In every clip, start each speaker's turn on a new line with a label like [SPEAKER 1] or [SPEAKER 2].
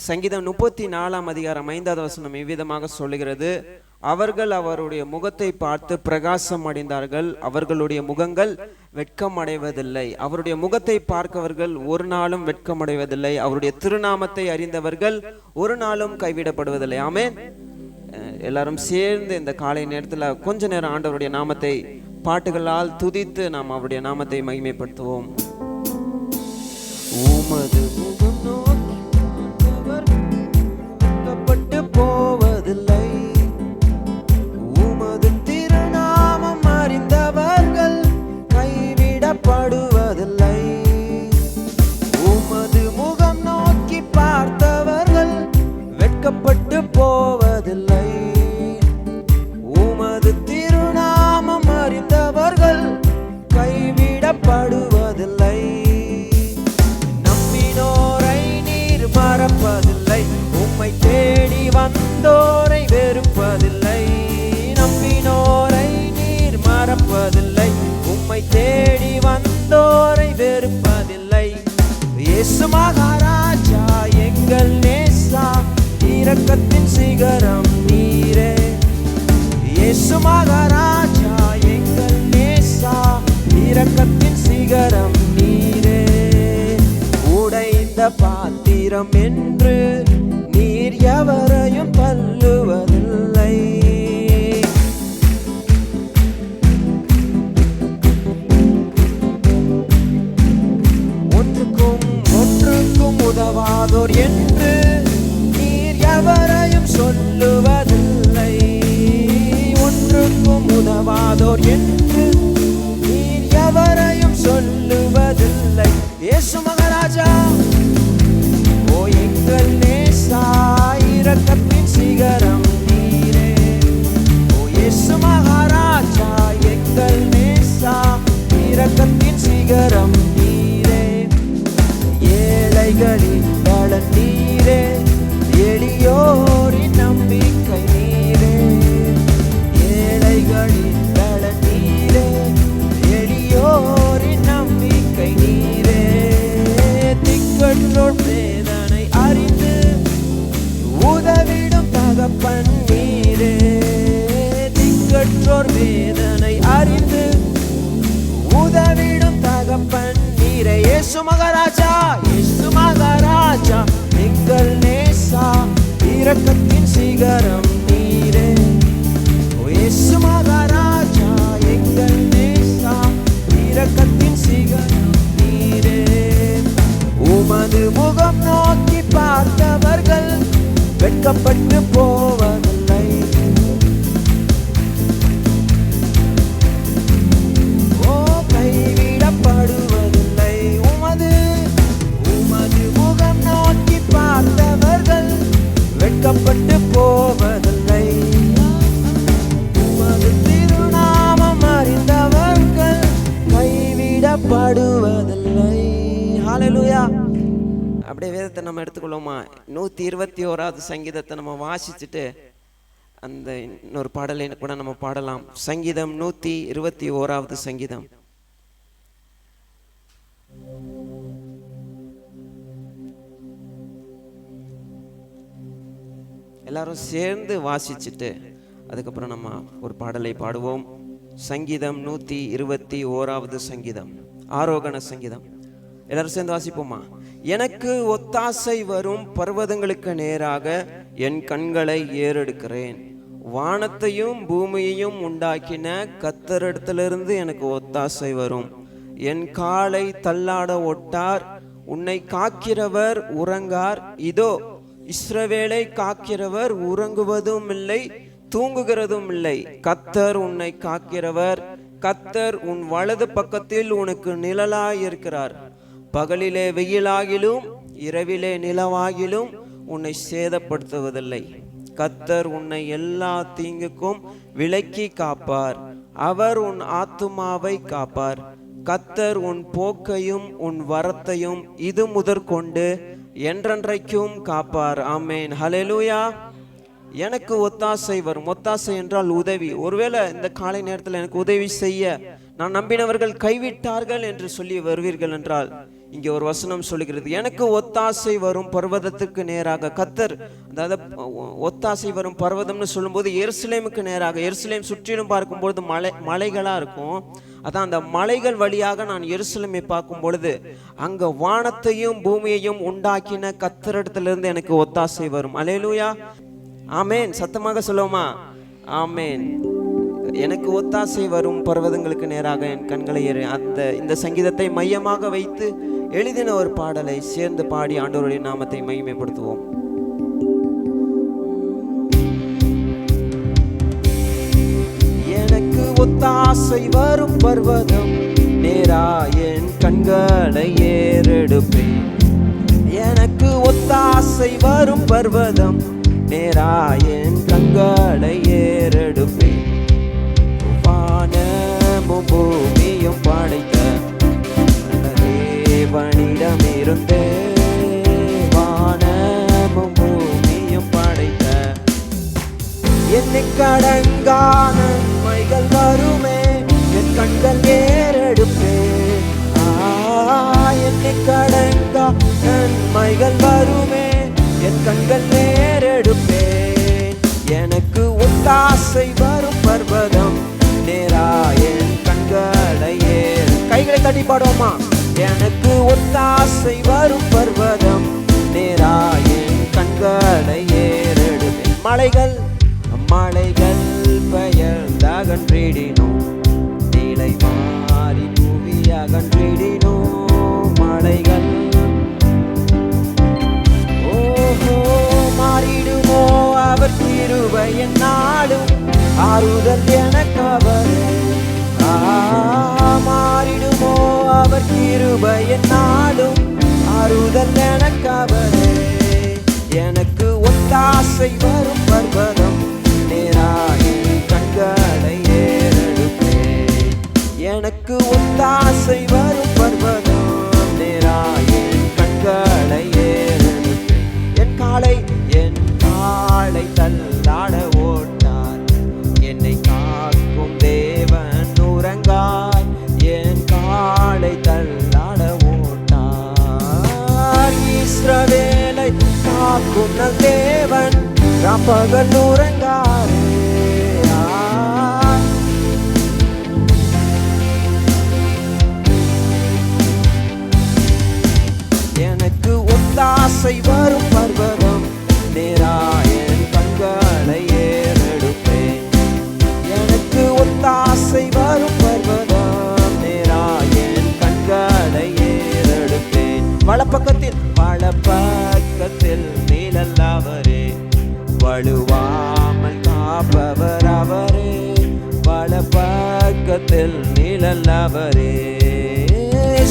[SPEAKER 1] சங்கீதம் 34 அதிகாரம் 5வது வசனம் இவ்விதமாக சொல்லுகிறது, அவர்கள் அவருடைய முகத்தை பார்த்து பிரகாசம் அடைந்தார்கள், அவர்களுடைய முகங்கள் வெட்கம் அடைவதில்லை. அவருடைய முகத்தை பார்க்கவர்கள் ஒரு நாளும் வெட்கம் அடைவதில்லை. அவருடைய திருநாமத்தை அறிந்தவர்கள் ஒரு நாளும் கைவிடப்படுவதில்லை. ஆமென். எல்லாரும் சேர்ந்து இந்த காலை நேரத்தில் கொஞ்ச நேரம் ஆண்டவருடைய நாமத்தை பாட்டுகளால் துதித்து நாம் அவருடைய நாமத்தை மகிமைப்படுத்துவோம். உமது முகம் நோக்கி வெட்கப்பட்டு போவதில்லை, உமது திருநாமம் அறிந்தவர்கள் கைவிடப்படுவதில்லை. உமது முகம் நோக்கி பார்த்தவர்கள் வெட்கப்பட்டு போவதில்லை, உமது திருநாமம் அறிந்தவர்கள் கைவிடப்படுவதில்லை. நம்பினோரை நீர் மறப்பதில்லை, உம்மை தேடி வந்தோரை வெறுப்பதில்லை. நம்பினோரை நீர் மறப்பதில்லை, உம்மை தேடி வந்தோரை வெறுப்பதில்லை. இயேசு மகாராஜா எங்கள் நேசா, இரக்கத்தின் சிகரம் நீரே. இயேசு மகாராஜா எங்கள் நேசா, இரக்கத்தின் சிகரம் நீரே. உடைந்த பாத்திரம் என்று நீர் எவரையும் தள்ளுவதில்லை. ஒன்றுக்கும் உதவாதோர் என்று நீர் எவரையும் சொல்லுவதில்லை. ஒன்றுக்கும் உதவாதோர் என்று நீர் எவரையும் சொல்லுவதில்லை. இயேசு மகாராஜா ஓ எங்கள் நேசா, இரக்கத்தின் சிகரம் நீரே. ஓ இயேசு மகாராஜா எங்கள் நேசா, இரக்கத்தின் சிகரம் நீரே. ஏழைகளின் பலன் நீரே, எளியோரின் நம்பிக்கை நீரே. ஏழைகளின் பலன் நீரே, எளியோரின் நம்பிக்கை நீரே. திக்கற்றோர் வேதனை அறிந்து உதவிடும் தகப்பன் நீரே. திக்கற்றோர் வேதனை அறிந்து உதவிடும் தகப்பன் நீரே. இயேசு மகாராஜா, இயேசு மகாராஜா எங்கள் நேசா, இரக்கத்தின் சிகரம் நீரே. இயேசு மகாராஜா எங்கள் நேசா, இரக்கத்தின் சிகரம் நீரே. உமது முகம் நோக்கி பார்த்தவர்கள் வெட்கப்பட்டு போவதில்லை. ஓ கைவிடப்படுவதில்லை. உமது முகம் நோக்கி பார்த்தவர்கள் வெட்கப்பட்டு போவதில்லை. உமது திருநாமம் அறிந்தவர்கள் கைவிடப்படுவதில்லை. ஹல்லேலூயா. அப்படியே வேதத்தை நம்ம எடுத்துக்கொள்வோமா? 121வது சங்கீதத்தை நம்ம வாசிச்சுட்டு அந்த இன்னொரு பாடலை கூட நம்ம பாடலாம். சங்கீதம் 121வது சங்கீதம். எல்லாரும் சேர்ந்து வாசிச்சுட்டு அதுக்கப்புறம் நம்ம ஒரு பாடலை பாடுவோம். சங்கீதம் 121வது சங்கீதம், ஆரோகண சங்கீதம். எல்லாரும் சேர்ந்து வாசிப்போமா? எனக்கு ஒத்தாசை வரும் பர்வதங்களுக்கு நேராக என் கண்களை ஏறெடுக்கிறேன். வானத்தையும் பூமியையும் உண்டாக்கின கர்த்தரிடத்திலிருந்து எனக்கு ஒத்தாசை வரும். என் காலை தள்ளாட ஒட்டார், உன்னை காக்கிறவர் உறங்கார். இதோ இஸ்ரவேலை காக்கிறவர் உறங்குவதும் இல்லை, தூங்குகிறதும் இல்லை. கர்த்தர் உன்னை காக்கிறவர், கர்த்தர் உன் வலது பக்கத்தில் உனக்கு நிழலாய் இருக்கிறார். பகலிலே வெயிலாகிலும் இரவிலே நிலவாகிலும் உன்னை சேதப்படுத்துவதில்லை. கர்த்தர் உன்னை எல்லா தீங்குக்கும் விலக்கி காப்பார். அவர் உன் ஆத்துமாவை காப்பார். கர்த்தர் உன் போக்கையும் உன் வரத்தையும் இது முதற்கொண்டு என்றென்றைக்கும் காப்பார். ஆமேன். ஹல்லேலூயா. எனக்கு ஒத்தாசை வரும். ஒத்தாசை என்றால் உதவி. ஒருவேளை இந்த காலை நேரத்தில் எனக்கு உதவி செய்ய நான் நம்பினவர்கள் கைவிட்டார்கள் என்று சொல்லி வருவீர்கள் என்றால் இங்கே ஒரு வசனம் சொல்லுகிறது, எனக்கு ஒத்தாசை வரும் பர்வதத்துக்கு நேராக. கத்தர் அதாவது ஒத்தாசை வரும் பர்வதம்னு சொல்லும்போது எருசலேமுக்கு நேராக, எருசலேம் சுற்றிலும் பார்க்கும்பொழுது மலைகளா இருக்கும். அதான் அந்த மலைகள் வழியாக நான் எருசலேமை பார்க்கும் பொழுது அங்க வானத்தையும் பூமியையும் உண்டாக்கின கத்தரிடத்திலிருந்து எனக்கு ஒத்தாசை வரும். அல்லேலூயா, ஆமேன். சத்தமாக சொல்லுவோமா? ஆமேன். எனக்கு ஒத்தாசை வரும் பர்வதங்களுக்கு நேராக என் கண்களை இந்த சங்கீதத்தை மையமாக வைத்து எழுதின ஒரு பாடலை சேர்ந்து பாடி ஆண்டவருடைய நாமத்தை மகிமைப்படுத்துவோம். எனக்கு ஒத்தாசை வரும் பர்வதம் நேரா என் கண்களை ஏறெடுப்பேன். எனக்கு ஒத்தாசை வரும் பர்வதம் நேரா என் கண்களை ஏறெடுப்பேன். வானமும் பூமியும் படைத்த தேவனிடமிருந்தே, வானமும் பூமியும் படைத்த எண்ணிக்கடங்கான நன்மைகள் வருமே, என் கண்கள் ஏறெடுப்பேன். எண்ணிக்கடங்கா நன்மைகள் வருமே, என் கண்கள் ஏறெடுப்பேன். எனக்கு ஒத்தாசை வரும் பர்வதம் நேரா என் கண்களை ஏறு. கைகளை தட்டி பாடுவோமா? எனக்கு ஒத்தாசை வரும் பர்வதம் நேரா என் கண்களை ஏறெடுப்பேன். மலைகள் மலைகள் பெயர்ந்தகன்றிடினோ, நிலை மாறி புவி அகன்றிடினோ. மலைகள் ஓஹோ மாறிடுமோ, அவர் கிருபை என்னாலும் ஆறுதல் எனக்கு அவரே. மாறிடுமோ, அவர் கிருபை என்னாலும் ஆறுதல் எனக்கு அவரே. எனக்கு ஒத்தாசை வரும் பர்வதம் நேரா என் கண்களை ஏறெடுப்பேன். எனக்கு ஒத்தாசை வரும் பர்வதம் நேரா என் கண்களை ஏறெடுப்பேன். என் காலை தள்ளாட ஓட்டார், என்னை காக்கும் தேவன் உறங்கார். என் காலை தள்ளாட ஓட்டார், இஸ்ரவேலை காக்கும் நல் தேவன் ராப்பகல் உறங்காரே. எனக்கு ஒத்தாசை வரும் பர்வதம் நேரா என் கண்களை ஏறெடுப்பேன். எனக்கு ஒத்தாசை வரும் பர்வதம் நேரா என் கண்களை ஏறெடுப்பேன். வலப்பக்கத்தில் நீழல் அவரே, வலுவாமல் காப்பவர் அவரே. வலப்பக்கத்தில் நீழல் அவரே,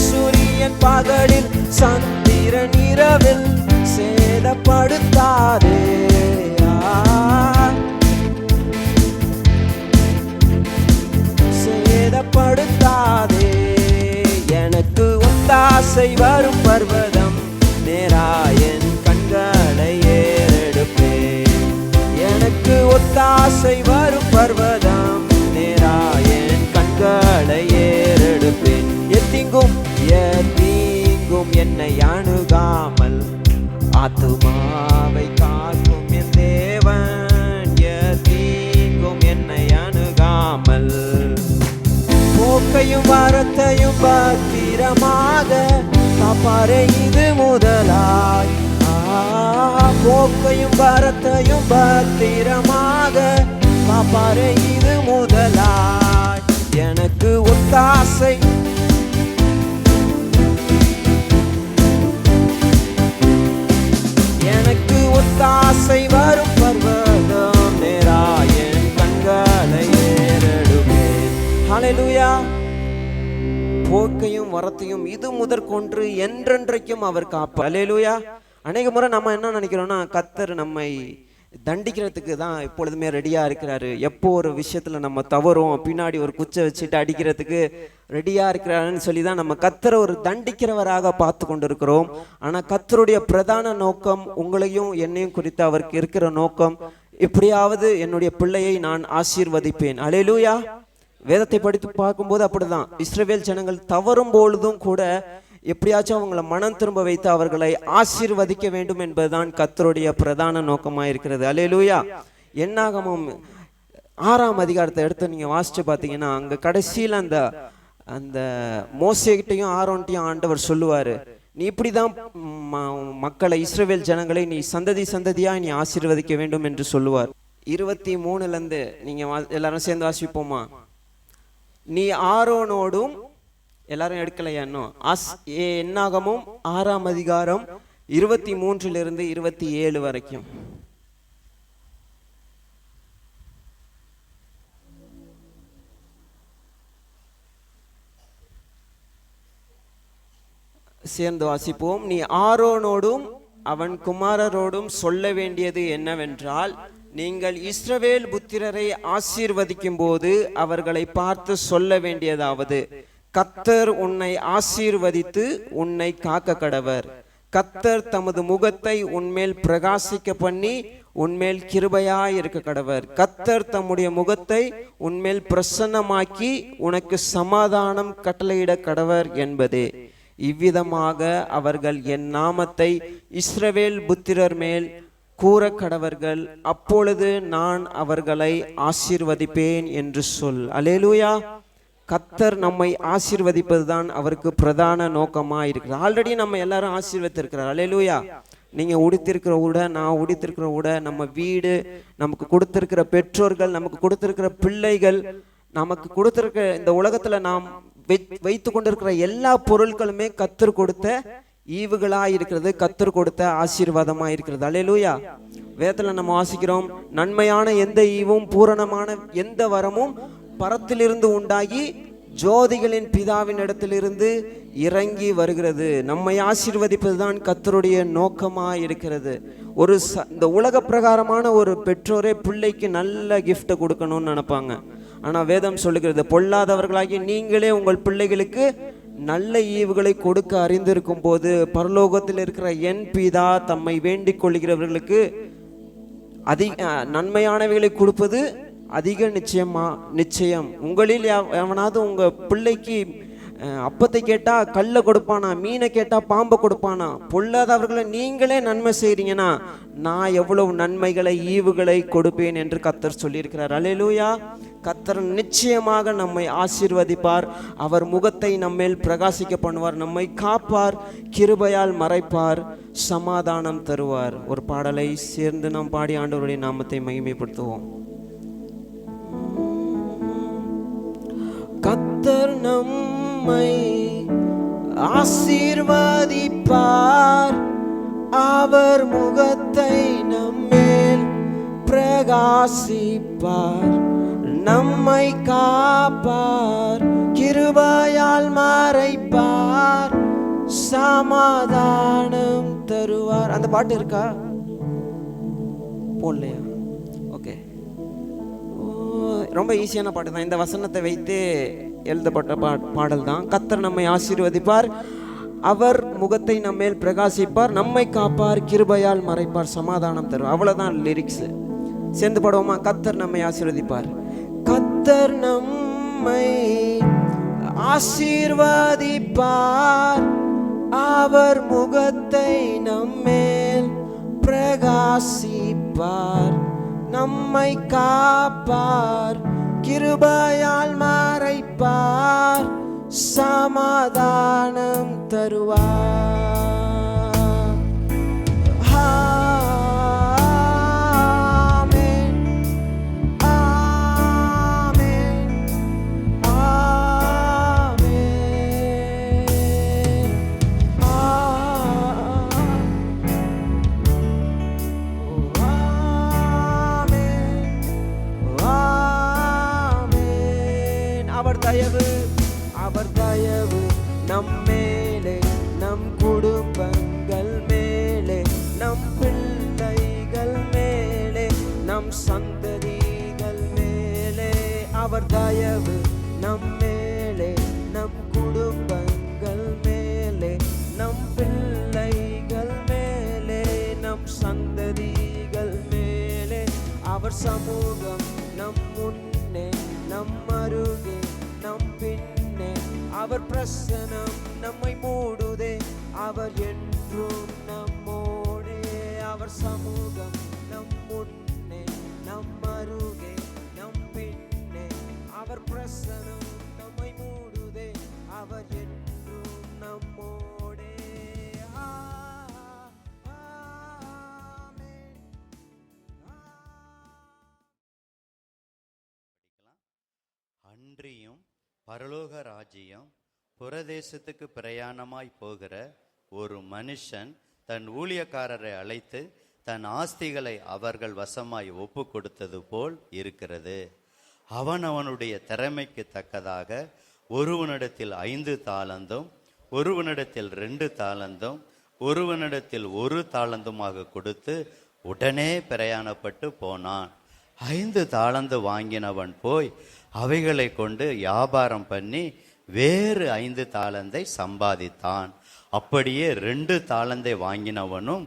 [SPEAKER 1] சூரியன் பகலில் சந்திரன் இரவில் சேதப்படுத்தாதே. சேதப்படுத்தாதே. எனக்கு ஒத்தாசை வரும் பர்வதம் நேரா என் கண்களை ஏறெடுப்பேன். எனக்கு ஒத்தாசை வரும் பர்வதம் நேரா என் கண்களை ஏறெடுப்பேன். எத்தீங்கும் என்னை அணுகாமல் ஆத்துமாவை காக்கும் என் தேவன். எத்தீங்கும் என்னை அணுகாமல் போக்கையும் வரத்தையும் பத்திரமாக காப்பாரே இது முதலாய். போக்கையும் வரத்தையும் பத்திரமாக காப்பாரே இது முதலாய். எனக்கு ஒத்தாசை எனக்கு ஒத்தாசை வரும் பர்வதம் நேரா என் கண்களை ஏறெடுப்பேன். ஹல்லேலூயா. போக்கையும் வரத்தையும் இது முதற்கொன்று என்றென்றைக்கும் அவர் காப்பார். ஹல்லேலூயா. அநேக முறை நம்ம என்ன நினைக்கிறோம்னா, கர்த்தர் நம்மை தண்டிக்கிறதுக்கு தான் எப்பொழுதுமே ரெடியா இருக்கிறாரு. எப்போ ஒரு விஷயத்துல நம்ம தவறும் பின்னாடி ஒரு குச்சை வச்சுட்டு அடிக்கிறதுக்கு ரெடியா இருக்கிறாருன்னு சொல்லி தான் நம்ம கர்த்தரை ஒரு தண்டிக்கிறவராக பார்த்து கொண்டு இருக்கிறோம். ஆனா கர்த்தருடைய பிரதான நோக்கம், உங்களையும் என்னையும் குறித்து அவருக்கு இருக்கிற நோக்கம், எப்படியாவது என்னுடைய பிள்ளையை நான் ஆசீர்வதிப்பேன். அல்லேலூயா. வேதத்தை படித்து பார்க்கும்போது அப்படிதான். இஸ்ரவேல் ஜனங்கள் தவறும் பொழுதும் கூட எப்படியாச்சும் அவங்களை மனம் திரும்ப வைத்து அவர்களை ஆசீர்வதிக்க வேண்டும் என்பதுதான் கர்த்தருடைய பிரதான நோக்கமாக இருக்கிறது. அல்லேலூயா. என்னாகமம் 6ஆம் அதிகாரத்தை எடுத்து நீங்க வாசிச்சு பார்த்தீங்கன்னா, அங்க கடைசியில் அந்த மோசேகிட்டையும் ஆரோன்ட்டையும் ஆண்டவர் சொல்லுவாரு, நீ இப்படிதான் மக்களை, இஸ்ரவேல் ஜனங்களை நீ சந்ததி சந்ததியா நீ ஆசீர்வதிக்க வேண்டும் என்று சொல்லுவார். 23 நீங்க எல்லாரும் சேர்ந்து வாசிப்போமா? நீ ஆரோனோடும், எல்லாரும் எடுக்கலையா இன்னும்? என்னாகமும் 6ஆம் அதிகாரம் 23 27 வரைக்கும். சேர்ந்து வாசிப்போம். நீ ஆரோனோடும் அவன் குமாரரோடும் சொல்ல வேண்டியது என்னவென்றால், நீங்கள் இஸ்ரவேல் புத்திரரை ஆசீர்வதிக்கும் போது அவர்களை பார்த்து சொல்ல வேண்டியதாவது, கர்த்தர் உன்னை ஆசீர்வதித்து உன்னை காக்க கடவர். கர்த்தர் தமது முகத்தை உன்மேல் பிரகாசிக்க பண்ணி உன்மேல் கிருபையாய் இருக்க கடவர். கர்த்தர் தம்முடைய முகத்தை உன்மேல் பிரசன்னமாக்கி உனக்கு சமாதானம் கட்டளையிட கடவர் என்பதே. இவ்விதமாக அவர்கள் என் நாமத்தை இஸ்ரவேல் புத்திரர் மேல் கூற கடவர்கள், அப்பொழுது நான் அவர்களை ஆசீர்வதிப்பேன் என்று சொல். அல்லேலூயா. கர்த்தர் நம்மை ஆசீர்வதிப்பதுதான் அவருக்கு பிரதான நோக்கமா இருக்கிறது. ஆல்ரெடி நம்ம எல்லாரும் ஆசீர்வதித்திருக்கிறார். அல்லேலூயா. நீங்க உடுத்திருக்கிற உடை, நான் உடுத்திருக்கிற உடை, நம்ம வீடு, நமக்கு கொடுத்திருக்கிற பெற்றோர்கள், நமக்கு கொடுத்திருக்கிற பிள்ளைகள், நமக்கு கொடுத்திருக்கிற இந்த உலகத்துல நாம் வைத்து கொண்டிருக்கிற எல்லா பொருட்களுமே கர்த்தர் கொடுத்த ஈவுகளா இருக்கிறது, கர்த்தர் கொடுத்த ஆசீர்வாதமா இருக்கிறது. அல்லேலூயா. வேதத்துல நம்ம வாசிக்கிறோம், நன்மையான எந்த ஈவும் பூரணமான எந்த வரமும் பரத்திலிருந்து உண்டாகி ஜோதிகளின் பிதாவின் இடத்திலிருந்து இறங்கி வருகிறது. நம்மை ஆசீர்வதிப்பதுதான் கர்த்தருடைய நோக்கமா இருக்கிறது. இந்த உலக பிரகாரமான ஒரு பெற்றோரே பிள்ளைக்கு நல்ல கிஃப்ட் கொடுக்கணும்னு நினைப்பாங்க. ஆனா வேதம் சொல்லுகிறது, பொல்லாதவர்களாகி நீங்களே உங்கள் பிள்ளைகளுக்கு நல்ல ஈவுகளை கொடுக்க அறிந்திருக்கும் போது பரலோகத்தில் இருக்கிற என் பிதா தம்மை வேண்டிக் கொள்கிறவர்களுக்கு நன்மையானவைகளை கொடுப்பது அதிக நிச்சயம். உங்களில் எவனாவது உங்க பிள்ளைக்கு அப்பத்தை கேட்டா கல்லை கொடுப்பானா, மீனை கேட்டா பாம்பை கொடுப்பானா? பொல்லாதவர்களை நீங்களே நன்மை செய்றீங்கன்னா நான் எவ்வளவு நன்மைகளை ஈவுகளை கொடுப்பேன் என்று கர்த்தர் சொல்லியிருக்கிறார். அல்லேலூயா. கர்த்தர் நிச்சயமாக நம்மை ஆசீர்வதிப்பார். அவர் முகத்தை நம்மேல் பிரகாசிக்க பண்ணுவார், நம்மை காப்பார், கிருபையால் மறைப்பார், சமாதானம் தருவார். ஒரு பாடலை சேர்ந்து நாம் பாடி ஆண்டவருடைய நாமத்தை மகிமைப்படுத்துவோம். கர்த்தர் நம்மை ஆசீர்வதிப்பார், அவர் முகத்தை நம்மேல் பிரகாசிப்பார், நம்மை காப்பார், கிருபையால் மறைப்பார், சமாதானம் தருவார். அந்த பாட்டு இருக்கா? போடலையா? ஓகே. ரொம்ப ஈஸியான பாட்டு தான். இந்த வசனத்தை வைத்து எழுதப்பட்ட பாடல் தான். கர்த்தர் நம்மை ஆசீர்வதிப்பார், அவர் முகத்தை நம்மேல் பிரகாசிப்பார், நம்மை காப்பார், கிருபையால் மறைப்பார், சமாதானம் தருவார். அவ்வளவுதான் லிரிக்ஸ். சேர்ந்து பாடுவோமா? கர்த்தர் நம்மை ஆசீர்வதிப்பார். கர்த்தர் நம்மை ஆசீர்வதிப்பார், அவர் முகத்தை நம்மேல் பிரகாசிப்பார், நம்மை காப்பார், கிருபையால் மறைப்பார், சமாதானம் தருவார். அவர் தயவு நம் மேலே, நம் குடும்பங்கள் மேலே, நம் பிள்ளைகள் மேலே, நம் சந்ததிகள் மேலே. அவர் தயவு நம் மேலே, நம் குடும்பங்கள் மேலே, நம் பிள்ளைகள் மேலே, நம் சந்ததிகள் மேலே. அவர் சமூகம் நம் முன்னே, நம் அருகே, நம் பின்னே, பின்னே அவர் பிரசனம் நம்மை மூடுதே. அவர் என்றும் நம்மோடே, அவர் சமூகம் நம் முன்னே, நம் அருகே, நம் பின்னே. அவர் பிரசனம் நம்மை மூடுதே, அவர் என்றும் நம்மோடே.
[SPEAKER 2] அன்றியும் பரலோக ராஜ்யம் புரதேசத்துக்கு பிரயாணமாய் போகிற ஒரு மனுஷன் தன் ஊழியக்காரரை அழைத்து தன் ஆஸ்திகளை அவர்கள் வசமாய் ஒப்பு கொடுத்தது போல் இருக்கிறது. அவனுடைய திறமைக்கு தக்கதாக ஒருவனிடத்தில் 5 தாலந்தும், ஒருவனிடத்தில் 2 தாலந்தும், ஒருவனிடத்தில் 1 தாலந்துமாக கொடுத்து உடனே பிரயாணப்பட்டு போனான். 5 தாலந்து வாங்கினவன் போய் அவைகளை கொண்டு வியாபாரம் பண்ணி வேறு 5 தாலந்தை சம்பாதித்தான். அப்படியே 2 தாலந்தை வாங்கினவனும்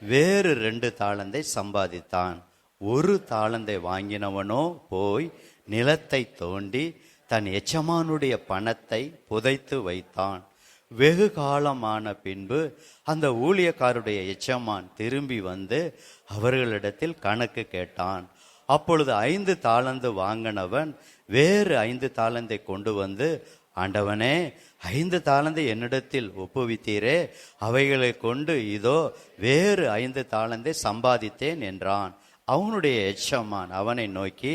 [SPEAKER 2] வேறு 2 தாலந்தை சம்பாதித்தான். 1 தாலந்தை வாங்கினவனோ போய் நிலத்தை தோண்டி தன் எஜமானுடைய பணத்தை புதைத்து வைத்தான். வெகு காலமான பின்பு அந்த ஊழியக்காருடைய எஜமான் திரும்பி வந்து அவர்களிடத்தில் கணக்கு கேட்டான். அப்பொழுது 5 தாலந்து வாங்கினவன் வேறு 5 தாலந்தை கொண்டு வந்து, ஆண்டவனே, 5 தாலந்தை என்னிடத்தில் ஒப்புவித்தீரே, அவைகளை கொண்டு இதோ வேறு 5 தாலந்தை சம்பாதித்தேன் என்றான். அவனுடைய எஜமான் அவனை நோக்கி,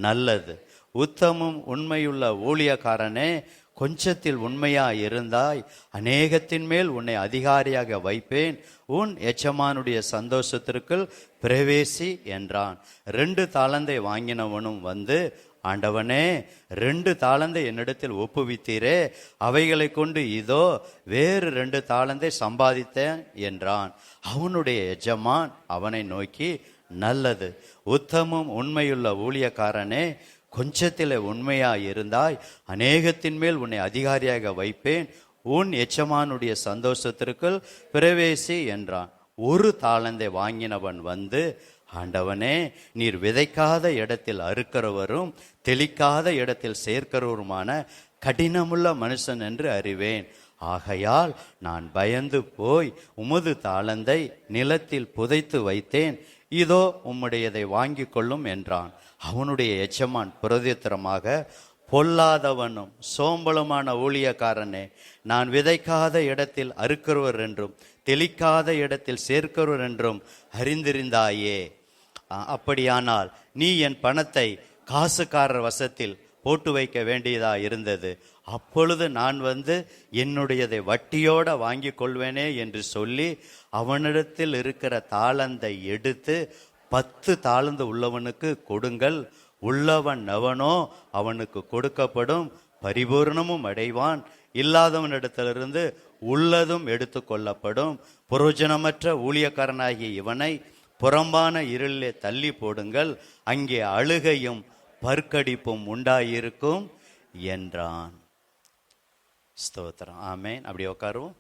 [SPEAKER 2] நல்லது, உத்தமும் உண்மையுள்ள ஊழியக்காரனே, கொஞ்சத்தில் உண்மையா இருந்தாய், அநேகத்தின் மேல் உன்னை அதிகாரியாக வைப்பேன், உன் எஜமானுடைய சந்தோஷத்திற்குள் பிரவேசி என்றான். 2 தாலந்தை வாங்கினவனும் வந்து, ஆண்டவனே, 2 தாலந்தை என்னிடத்தில் ஒப்புவித்தீரே, அவைகளை கொண்டு இதோ வேறு 2 தாலந்தை சம்பாதித்தேன் என்றான். அவனுடைய எஜமான் அவனை நோக்கி, நல்லது, உத்தமும் உண்மையுள்ள ஊழியக்காரனே, கொஞ்சத்திலே உண்மையா இருந்தாய், அநேகத்தின் மேல் உன்னை அதிகாரியாக வைப்பேன், உன் எஜமானுடைய சந்தோஷத்திற்குள் பிரவேசி என்றான். 1 தாலந்தை வாங்கினவன் வந்து, ஆண்டவனே, நீர் விதைக்காத இடத்தில் அறுக்கிறவரும் தெளிக்காத இடத்தில் சேர்க்கிறவருமான கடினமுள்ள மனுஷன் என்று அறிவேன். ஆகையால் நான் பயந்து போய் உமது தாளந்தை நிலத்தில் புதைத்து வைத்தேன், இதோ உம்முடையதை வாங்கி கொள்ளும் என்றான். அவனுடைய எஜமான் பிரதித்திரமாக, பொல்லாதவனும் சோம்பலுமான ஊழியக்காரனே, நான் விதைக்காத இடத்தில் அறுக்கிறவர் என்றும் தெளிக்காத இடத்தில் சேர்க்கிறவர் என்றும் அறிந்திருந்தாயே. அப்படியானால் நீ என் பணத்தை காசுக்காரர் வசத்தில் போட்டு வைக்க வேண்டியதா இருந்தது. அப்பொழுது நான் வந்து என்னுடையதை வட்டியோட வாங்கி கொள்வேனே என்று சொல்லி அவனிடத்தில் இருக்கிற தாளந்தை எடுத்து 10 தாளந்து உள்ளவனுக்கு கொடுங்கள். உள்ளவன் எவனோ அவனுக்கு கொடுக்கப்படும், பரிபூர்ணமும் அடைவான். இல்லாதவனிடத்திலிருந்து உள்ளதும் எடுத்து கொள்ளப்படும். புரோஜனமற்ற ஊழியக்காரனாகிய இவனை புறம்பான இருளிலே தள்ளி போடுங்கள், அங்கே அழுகையும் பற்கடிப்பும் உண்டாயிருக்கும் என்றான். ஸ்தோத்திரம், ஆமென். அப்படி உட்காருவோம்.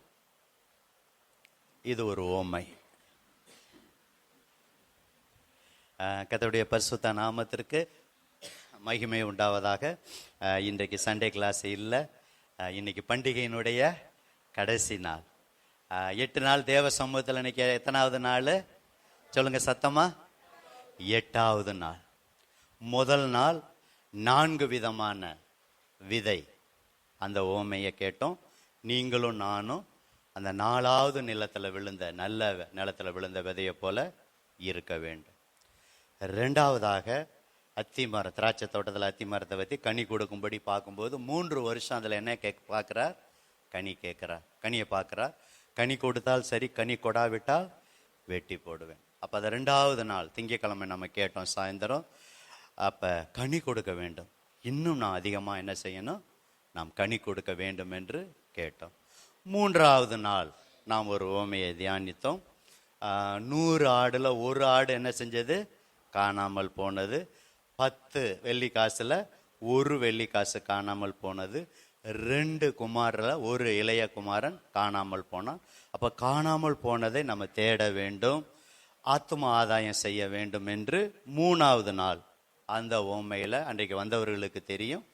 [SPEAKER 2] இது ஒரு ஓமை. கர்த்தருடைய பரிசுத்த நாமத்திற்கு மகிமை உண்டாவதாக. இன்றைக்கு சண்டே கிளாஸ் இல்லை, இன்னைக்கு பண்டிகையினுடைய கடைசி நாள். 8 நாள் தேவ சமூகத்தில் இன்னைக்கு எத்தனாவது நாள் சொல்லுங்க சத்தமா? 8வது நாள். முதல் நாள் 4 விதமான விதை, அந்த ஓமையை கேட்டோம். நீங்களும் நானும் அந்த 4வது நிலத்தில் விழுந்த, நல்ல நிலத்தில் விழுந்த விதையை போல இருக்க வேண்டும். 2வதாக அத்திமரம், திராட்சை தோட்டத்தில் அத்திமரத்தை பற்றி கனி கொடுக்கும்படி பார்க்கும்போது 3 வருஷம் அதில் என்ன பார்க்குறார்? கனி கேட்குறார், கனியை பார்க்குறார். கனி கொடுத்தால் சரி, கனி கொடாவிட்டால் வெட்டி போடுவேன். அப்போ அதை 2வது நாள் திங்கட்கிழமை நம்ம கேட்டோம் சாயந்தரம். அப்போ கனி கொடுக்க வேண்டும், இன்னும் நான் அதிகமாக என்ன செய்யணும், நாம் கனி கொடுக்க வேண்டும் என்று கேட்டோம். 3வது நாள் நாம் ஒரு ஓமையை தியானித்தோம். 100 ஆடுல 1 ஆடு என்ன செஞ்சது? காணாமல் போனது. 10 வெள்ளி காசில் 1 வெள்ளி காசு காணாமல் போனது. 2 குமாரில் 1 இளைய குமாரன் காணாமல் போனான். அப்போ காணாமல் போனதை நம்ம தேட வேண்டும், ஆத்தும ஆதாயம் செய்ய வேண்டும் என்று 3வது நாள் அந்த ஓமையில் அன்றைக்கு வந்தவர்களுக்கு தெரியும்.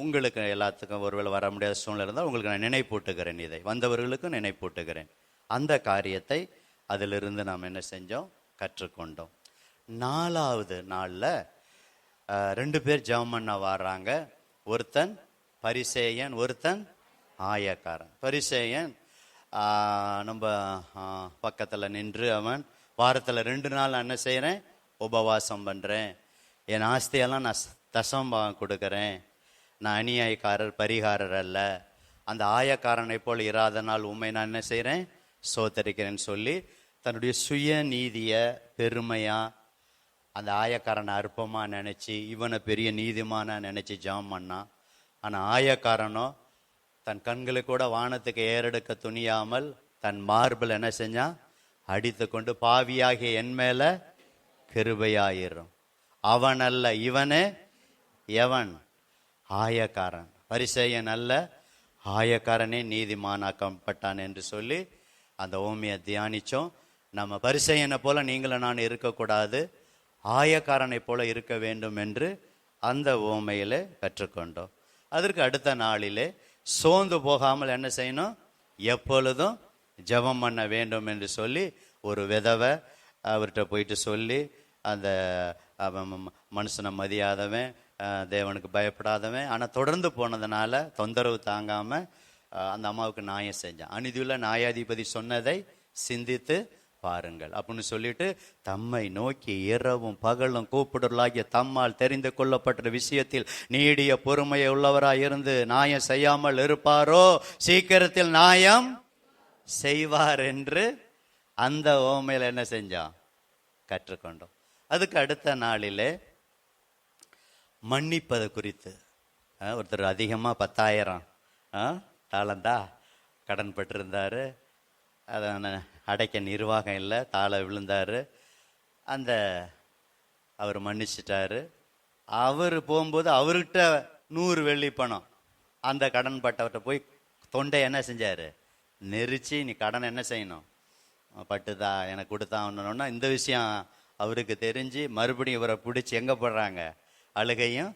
[SPEAKER 2] உங்களுக்கு எல்லாத்துக்கும் ஒருவேளை வர முடியாத சூழ்நிலை இருந்தால் உங்களுக்கு நான் நினைப்பூட்டுகிறேன், இதை வந்தவர்களுக்கும் நினைப்பூட்டுகிறேன். அந்த காரியத்தை அதிலிருந்து நாம் என்ன செஞ்சோம், கற்றுக்கொண்டோம். 4வது நாளில் 2 பேர் ஜெபம் பண்ண வர்றாங்க. ஒருத்தன் பரிசேயன், ஒருத்தன் ஆயக்காரன். பரிசேயன் நம்ம பக்கத்தில் நின்று அவன் வாரத்தில் 2 நாள் என்ன செய்கிறேன், உபவாசம் பண்ணுறேன், என் ஆஸ்தியெல்லாம் நான் தசமபாகம் கொடுக்குறேன், நான் அநியாயக்காரர் பரிகாரர் அல்ல, அந்த ஆயக்காரனை போல் இராத நாள் உண்மை நான் என்ன செய்கிறேன், சோத்தரிக்கிறேன்னு சொல்லி தன்னுடைய சுய நீதியை பெருமையாக அந்த ஆயக்காரனை அற்பமாக நினச்சி இவனை பெரிய நீதிமான நினச்சி ஜெபம் பண்ணான். ஆனால் ஆயக்காரனோ தன் கண்களுக்கு கூட வானத்துக்கு ஏறெடுக்க துணியாமல் தன் மார்பில் என்ன செஞ்சான், அடித்து கொண்டு பாவியாகிய என் மேலே கிருபையாயிரும், அவன் அல்ல இவனே எவன், ஆயக்காரன். பரிசேயன் அல்ல ஆயக்காரனே நீதிமானாக்கப்பட்டான் என்று சொல்லி அந்த ஓமையை தியானிச்சோம். நம்ம பரிசேயனை போல நீங்களும் நான் இருக்கக்கூடாது, ஆயக்காரனை போல இருக்க வேண்டும் என்று அந்த ஓமையிலே கற்றுக்கொண்டோம். அதற்கு அடுத்த நாளிலே சோர்ந்து போகாமல் என்ன செய்யணும், எப்பொழுதும் ஜெபம் பண்ண வேண்டும் என்று சொல்லி ஒரு விதவை அவர்கிட்ட போயிட்டு சொல்லி, அந்த மனுஷனை மதியாதவன், தேவனுக்கு பயப்படாதவன், ஆனால் தொடர்ந்து போனதுனால தொந்தரவு தாங்காமல் அந்த அம்மாவுக்கு நியாயம் செஞ்சான். அநீதியுள்ள நியாயாதிபதி சொன்னதை சிந்தித்து பாருங்கள் அப்படின்னு சொல்லிட்டு, தம்மை நோக்கி இரவும் பகலும் கூப்பிடலாகிய தம்மால் தெரிந்து கொள்ளப்பட்ட விஷயத்தில் நீடிய பொறுமையை உள்ளவராய் இருந்து நியாயம் செய்யாமல் இருப்பாரோ சீக்கிரத்தில் நியாயம் செய்வார் என்று அந்த ஓமையில் என்ன செஞ்சான், கற்றுக்கொண்டோம். அதுக்கு அடுத்த நாளிலே மன்னிப்பது குறித்து, ஒருத்தர் அதிகமாக 10,000 தாளந்தா கடன் பட்டிருந்தார், அதை அடைக்க நிர்வாகம் இல்லை, தாள விழுந்தார், அந்த அவர் மன்னிச்சிட்டாரு. அவர் போகும்போது அவர்கிட்ட 100 வெள்ளி பணம் அந்த கடன் பட்டவர்கிட்ட போய் தொண்டை என்ன செஞ்சார், நெரிச்சு நீ கடன் என்ன செய்யணும், பட்டுதா எனக்கு கொடுத்தான்னா, இந்த விஷயம் அவருக்கு தெரிஞ்சு மறுபடியும் இவரை பிடிச்சி எங்கே போடுறாங்க, அழுகையும்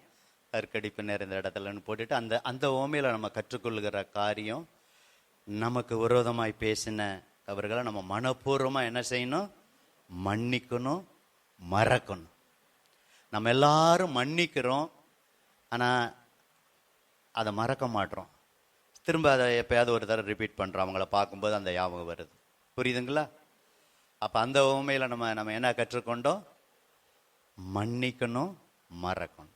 [SPEAKER 2] கற்கடிப்பு நிறைந்த இடத்துலன்னு போட்டுட்டு, அந்த அந்த ஓமையில் நம்ம கற்றுக்கொள்கிற காரியம், நமக்கு விரோதமாய் பேசின அவர்களை நம்ம மனப்பூர்வமாக என்ன செய்யணும், மன்னிக்கணும், மறக்கணும். நம்ம எல்லாரும் மன்னிக்கிறோம், ஆனால் அதை மறக்க மாட்டோம். திரும்ப அதை எப்பயாவது ஒரு தடவை ரிப்பீட் பண்ணுறோம், அவங்கள பார்க்கும்போது அந்த ஞாபகம் வருது. புரியுதுங்களா? அப்போ அந்த உண்மையில் நம்ம என்ன கற்றுக்கொண்டோம், மன்னிக்கணும், மறக்கணும்.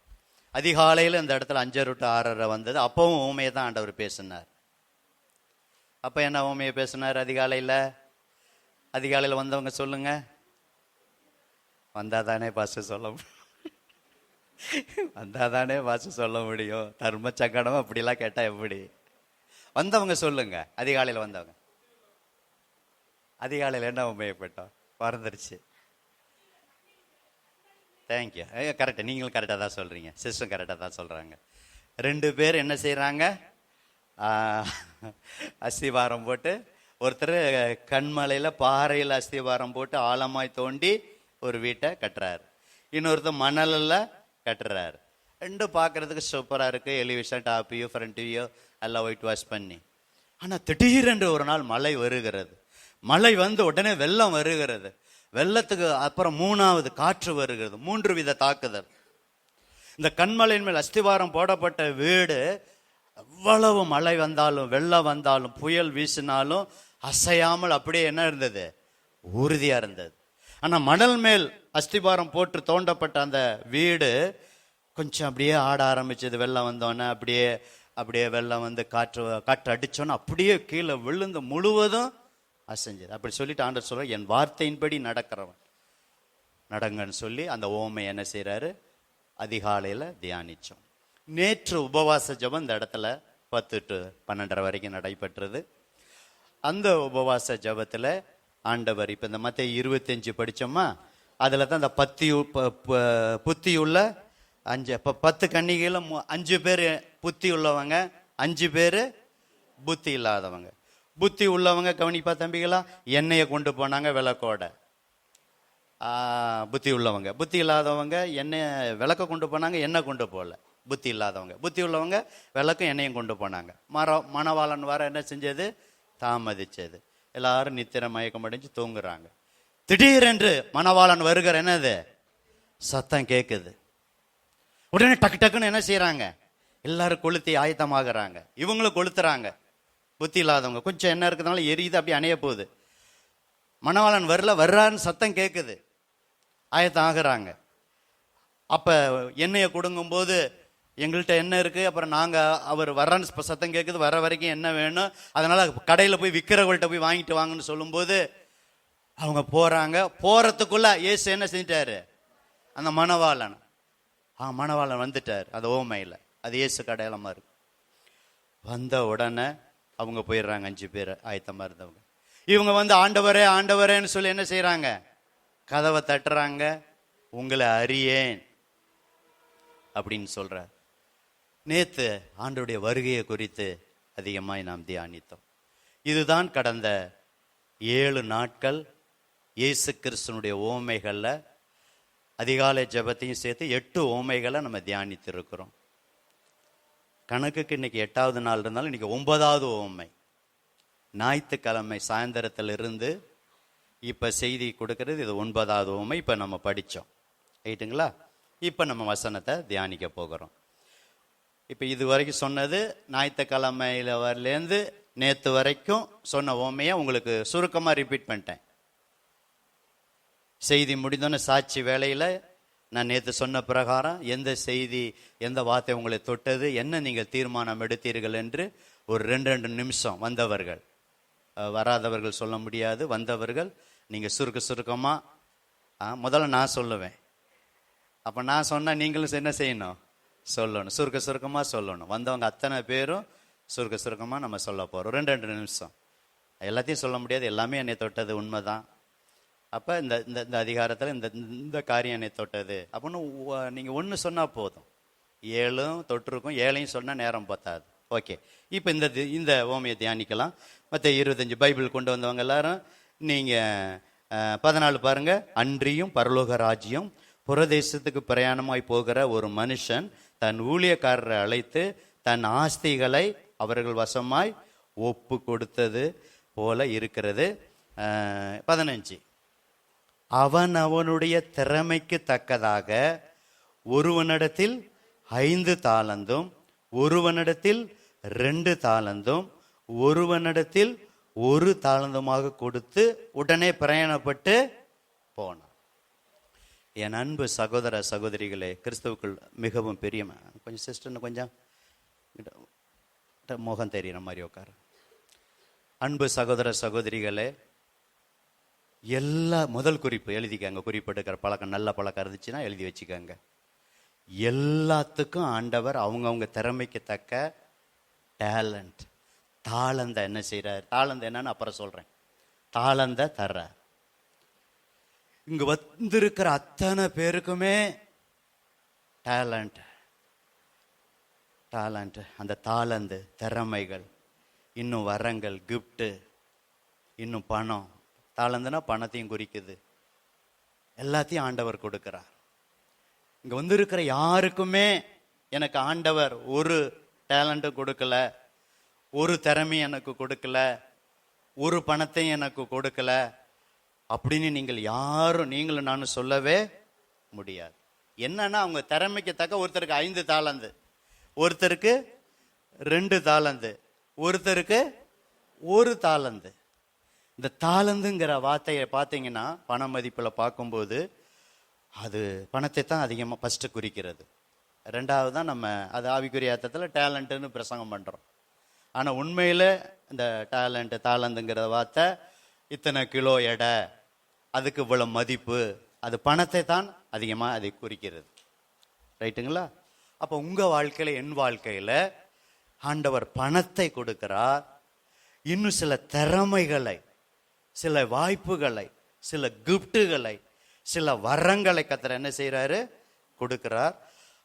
[SPEAKER 2] அதிகாலையில் இந்த இடத்துல 5 to 6 வந்தது. அப்பவும் ஊமையை தான் ஆண்டவர் பேசினார். அப்போ என்ன ஊமையை பேசினார் அதிகாலையில் வந்தவங்க சொல்லுங்க, வந்தாதானே பாச சொல்ல வந்தாதானே பாச சொல்ல முடியும், தர்ம சங்கடம் அப்படிலாம் கேட்டால் எப்படி? வந்தவங்க சொல்லுங்க, அதிகாலையில் வந்தவங்க. அதிகாலையில் என்ன உண்மையப்பட்டோம், மறந்துருச்சு. தேங்க்யூ, கரெக்டாக, நீங்களும் கரெக்டாக தான் சொல்கிறீங்க, சிஸ்டம் கரெக்டாக தான் சொல்கிறாங்க. 2 பேர் என்ன செய்கிறாங்க, அஸ்திவாரம் போட்டு, ஒருத்தர் கண்மலையில் பாறையில் அஸ்திவாரம் போட்டு ஆழமாய் தோண்டி ஒரு வீட்டை கட்டுறாரு, இன்னொருத்தர் மணலில் கட்டுறாரு. 2 பார்க்குறதுக்கு சூப்பராக இருக்குது, எலிவேஷன் டாப்பியோ ஃப்ரண்ட்வியோ எல்லாம் ஒயிட் வாஷ் பண்ணி. ஆனால் திடீரென்று ஒரு நாள் மழை வருகிறது, மழை வந்து உடனே வெள்ளம் வருகிறது, வெள்ளத்துக்கு அப்புறம் 3வது காற்று வருகிறது, 3 வித தாக்குதல். இந்த கண்மலையின் மேல் அஸ்திவாரம் போடப்பட்ட வீடு எவ்வளவு மழை வந்தாலும் வெள்ளம் வந்தாலும் புயல் வீசினாலும் அசையாமல் அப்படியே என்ன இருந்தது, உறுதியா இருந்தது. ஆனா மணல் மேல் அஸ்திவாரம் போட்டு தோண்டப்பட்ட அந்த வீடு கொஞ்சம் அப்படியே ஆட ஆரம்பிச்சது. வெள்ளம் வந்தோன்னே அப்படியே வெள்ளம் வந்து காற்று அடிச்சோன்னா அப்படியே கீழே விழுந்து முழுவதும் அசைஞ்சது. அப்படி சொல்லிட்டு ஆண்டவர் சொல்ற, என் வார்த்தையின்படி நடக்கிறவன் நடங்கன்னு சொல்லி அந்த ஓமை என்ன செய்யறாரு, அதிகாலையில் தியானிச்சோம். நேற்று உபவாச ஜெபம் இந்த இடத்துல 10 to 12 வரைக்கும் நடைபெற்றது. அந்த உபவாச ஜெபத்தில் ஆண்டவர் இப்போ இந்த மத்தேயு 25 படித்தோமா, அதில் தான் இந்த புத்தியுள்ள 5 இப்போ 10 கன்னிகையில் 5 பேர் புத்தி உள்ளவங்க, 5 பேர் புத்தி இல்லாதவங்க. புத்தி உள்ளவங்க கவனிப்பா தம்பிகளா, எண்ணெயை கொண்டு போனாங்க விளக்கோட, புத்தி உள்ளவங்க. புத்தி இல்லாதவங்க எண்ணெய் விளக்க கொண்டு போனாங்க, எண்ணெய் கொண்டு போகல. புத்தி இல்லாதவங்க. புத்தி உள்ளவங்க விளக்கும் எண்ணெயும் கொண்டு போனாங்க. மணவாளன் வர என்ன செஞ்சது? தாமதிச்சது. எல்லாரும் நித்திர மயக்கம் அடைஞ்சு தூங்குறாங்க. திடீரென்று மணவாளன் வருகிற என்னது சத்தம் கேட்குது. உடனே டக்கு டக்குன்னு என்ன செய்யறாங்க? எல்லாரும் கொளுத்தி ஆயத்தமாகறாங்க. இவங்களும் கொளுத்துறாங்க. புத்தி இல்லாதவங்க கொஞ்சம் என்ன இருக்கிறதுனால எரியுது, அப்படி அணைய போகுது. மணவாளன் வர்றான்னு சத்தம் கேட்குது. ஆயத்தம் ஆகுறாங்க. அப்ப எண்ணெயை கொடுங்கும் போது எங்கள்கிட்ட என்ன இருக்கு, அப்புறம் நாங்க அவர் வர்றான்னு சத்தம் கேட்குது, வர வரைக்கும் என்ன வேணும், அதனால கடையில போய் விற்கிறவங்கள்ட்ட போய் வாங்கிட்டு வாங்கன்னு சொல்லும் போது அவங்க போறாங்க. போறதுக்குள்ள இயேசு என்ன செஞ்சிட்டாரு? அந்த மணவாளன் வந்துட்டார். அது ஓமையில அது இயேசு அடையாளமா இருக்கு. வந்த உடனே அவங்க போயிடுறாங்க. 5 பேர் ஆயத்தமா இருந்தவங்க. இவங்க வந்து ஆண்டவரே ஆண்டவரேன்னு சொல்லி என்ன செய்யறாங்க? கதவை தட்டுறாங்க. உங்களை அறியேன் அப்படின்னு சொல்றார். நேத்து ஆண்டவருடைய வருகையை குறித்து அதிகமாய் நாம் தியானித்தோம். இதுதான் கடந்த 7 நாட்கள் இயேசு கிறிஸ்துனுடைய ஓமைகள்ல அதிகாலை ஜெபத்தையும் சேர்த்து 8 ஓமைகளை நம்ம தியானித்து இருக்கிறோம். கணக்குக்கு இன்னைக்கு 8வது நாள் இருந்தாலும் இன்னைக்கு 9வது ஓமை. ஞாயிற்றுக்கிழமை சாயந்தரத்திலிருந்து இப்ப செய்தி கொடுக்கறது இது 9வது ஓமை. இப்ப நம்ம படிச்சோம் ரைட்டுங்களா? இப்ப நம்ம வசனத்தை தியானிக்க போகிறோம். இப்ப இது வரைக்கும் சொன்னது ஞாயிற்றுக்கிழமையில வரலேருந்து நேத்து வரைக்கும் சொன்ன ஓமையை உங்களுக்கு சுருக்கமா ரிப்பீட் பண்ணிட்டேன். செய்தி முடிந்தோன்னு சாட்சி வேளையில நான் நேற்று சொன்ன பிரகாரம் எந்த செய்தி எந்த வார்த்தை உங்களை தொட்டது, என்ன நீங்கள் தீர்மானம் எடுத்தீர்கள் என்று ஒரு 2 நிமிஷம் வந்தவர்கள், வராதவர்கள் சொல்ல முடியாது, வந்தவர்கள் நீங்க சுருக்கமா முதல்ல நான் சொல்லுவேன். அப்ப நான் சொன்னா நீங்களும் என்ன செய்யணும்? சொல்லணும். சுருக்கமா சொல்லணும். வந்தவங்க அத்தனை பேரும் சுருக்கமா நம்ம சொல்ல போறோம். 2 நிமிஷம். எல்லாத்தையும் சொல்ல முடியாது, எல்லாமே என்னை தொட்டது உண்மைதான். அப்ப இந்த இந்த அதிகாரத்துல இந்த காரியம் என்னை தொட்டது அப்படின்னு நீங்க 1 சொன்னா போதும். 7 தொட்டிருக்கும், 7ஐயும் சொன்னா நேரம் பத்தாது. ஓகே, இப்ப இந்த ஓமையை தியானிக்கலாம். மற்ற 25 பைபிள் கொண்டு வந்தவங்க எல்லாரும் நீங்க 14 பாருங்க. அன்றியும் பரலோக ராஜ்யம் புறதேசத்துக்கு பிரயாணமாய் போகிற ஒரு மனுஷன் தன் ஊழியக்காரரை அழைத்து தன் ஆஸ்திகளை அவர்கள் வசமாய் ஒப்பு கொடுத்தது போல இருக்கிறது. 15 அவனுடைய திறமைக்கு தக்கதாக ஒருவனிடத்தில் 5 தாலந்தும் ஒருவனிடத்தில் 2 தாலந்தும் ஒருவனிடத்தில் 1 தாலந்துமாக கொடுத்து உடனே பிரயாணப்பட்டு போனான். என் அன்பு சகோதர சகோதரிகளே, கிறிஸ்துவுக்குள் மிகவும் பெரிய கொஞ்சம் சிஸ்டர்னு கொஞ்சம் முகம் தெரியுற மாதிரி உட்காரு. அன்பு சகோதர சகோதரிகளே, எல்லா முதல் குறிப்பு எழுதிக்கங்க. குறிப்பிட்டுக்கிற பழக்கம் நல்ல பழக்கம் இருந்துச்சுன்னா எழுதி வச்சுக்கோங்க. எல்லாத்துக்கும் ஆண்டவர் அவங்கவுங்க திறமைக்கு தக்க டேலண்ட் தாளந்த என்ன செய்யறாரு? தாளந்த என்னன்னு அப்புறம் சொல்றேன். தாளந்த தர்ற இங்க வந்திருக்கிற அத்தனை பேருக்குமே டேலண்ட் அந்த தாளந்து திறமைகள், இன்னும் வரங்கள், கிஃப்ட், இன்னும் பணம். தாளந்துனா பணத்தையும் குறிக்குது. எல்லாத்தையும் ஆண்டவர் கொடுக்கிறார். இங்க வந்திருக்கிற யாருக்குமே எனக்கு ஆண்டவர் ஒரு டேலண்ட்டும் கொடுக்கல, ஒரு திறமையும் எனக்கு கொடுக்கல, ஒரு பணத்தையும் எனக்கு கொடுக்கல அப்படின்னு நீங்களும் நானும் சொல்லவே முடியாது. என்னன்னா அவங்க திறமைக்கு தக்க ஒருத்தருக்கு 5 தாளந்து, ஒருத்தருக்கு 2 தாளந்து, ஒருத்தருக்கு 1 தாளந்து. இந்த தாளந்துங்கிற வார்த்தையை பார்த்தீங்கன்னா பண மதிப்பில் பார்க்கும்போது அது பணத்தை தான் அதிகமாக ஃபர்ஸ்ட் குறிக்கிறது. 2வது தான் நம்ம அது ஆவிக்குரிய அர்த்தத்தில் டேலண்ட்டுன்னு பிரசங்கம் பண்ணுறோம். ஆனால் உண்மையில் இந்த தாளந்துங்கிற வார்த்தை இத்தனை கிலோ எடை, அதுக்கு இவ்வளவு மதிப்பு, அது பணத்தை தான் அதிகமாக அதை குறிக்கிறது. ரைட்டுங்களா? அப்போ உங்கள் வாழ்க்கையில் என் வாழ்க்கையில் ஆண்டவர் பணத்தை கொடுக்கிறார். இன்னும் சில திறமைகளை, சில வாய்ப்புகளை, சில கிஃப்ட்டுகளை, சில வரங்களை கர்த்தர் என்ன செய்யறாரு? கொடுக்கிறார்.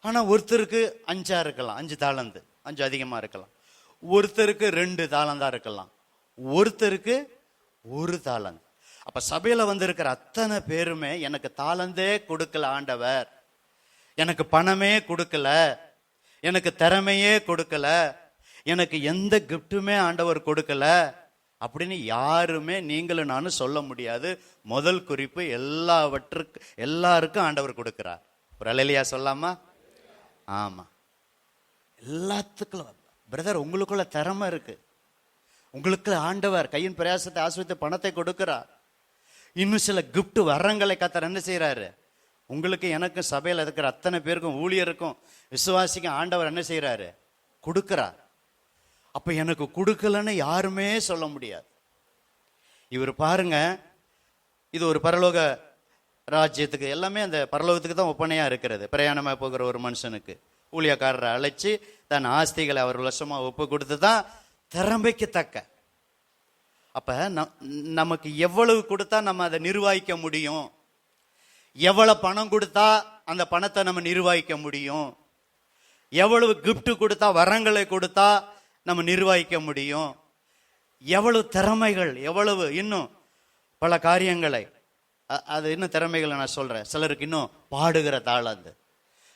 [SPEAKER 2] ஆனா ஒருத்தருக்கு 5 இருக்கலாம், 5 தாளந்து, 5 அதிகமா இருக்கலாம். ஒருத்தருக்கு 2 தாளந்தா இருக்கலாம், ஒருத்தருக்கு 1 தாளந்து. அப்ப சபையில வந்திருக்கிற அத்தனை பேருமே எனக்கு தாளந்தே கொடுக்கல ஆண்டவர், எனக்கு பணமே கொடுக்கல, எனக்கு திறமையே கொடுக்கல, எனக்கு எந்த கிஃப்ட்டுமே ஆண்டவர் கொடுக்கல அப்படின்னு யாருமே நீங்களும் நானும் சொல்ல முடியாது. முதல் குறிப்பு, எல்லாருக்கும் ஆண்டவர் கொடுக்கிறார். ஒரு அல்லேலூயா சொல்லாமா? ஆமா, எல்லாத்துக்கும். பிரதர், உங்களுக்குள்ள திறமை இருக்கு, உங்களுக்கு ஆண்டவர் கையின் பிரயாசத்தை ஆசிரியத்தை பணத்தை கொடுக்கிறார். இன்னும் சில கிஃப்ட் வரங்களை கர்த்தர் என்ன செய்யறாரு, உங்களுக்கு எனக்கும் சபையில் இருக்கிற அத்தனை பேருக்கும் ஊழியருக்கும் விசுவாசிக்கும் ஆண்டவர் என்ன செய்யறாரு, கொடுக்கிறார். அப்ப எனக்கு கொடுக்கலன்னு யாருமே சொல்ல முடியாது. இவர் பாருங்க, இது ஒரு பரலோக ராஜ்யத்துக்கு, எல்லாமே அந்த பரலோகத்துக்கு தான் ஒப்பனையா இருக்கிறது. பிரயாணமா போகிற ஒரு மனுஷனுக்கு ஊழியக்காரரை அழைச்சி தன் ஆஸ்திகளை அவர் வசமா ஒப்பு கொடுத்து தான் திறமைக்கு தக்க. அப்ப நமக்கு எவ்வளவு கொடுத்தா நம்ம அதை நிர்வகிக்க முடியும், எவ்வளவு பணம் கொடுத்தா அந்த பணத்தை நம்ம நிர்வகிக்க முடியும், எவ்வளவு கிஃப்ட் கொடுத்தா வரங்களை கொடுத்தா நம்ம நிர்வகிக்க முடியும், எவ்வளவு திறமைகள், எவ்வளவு இன்னும் பல காரியங்களை, அது இன்னும் திறமைகளை நான் சொல்றேன். சிலருக்கு இன்னும் பாடுகிற தாளந்து,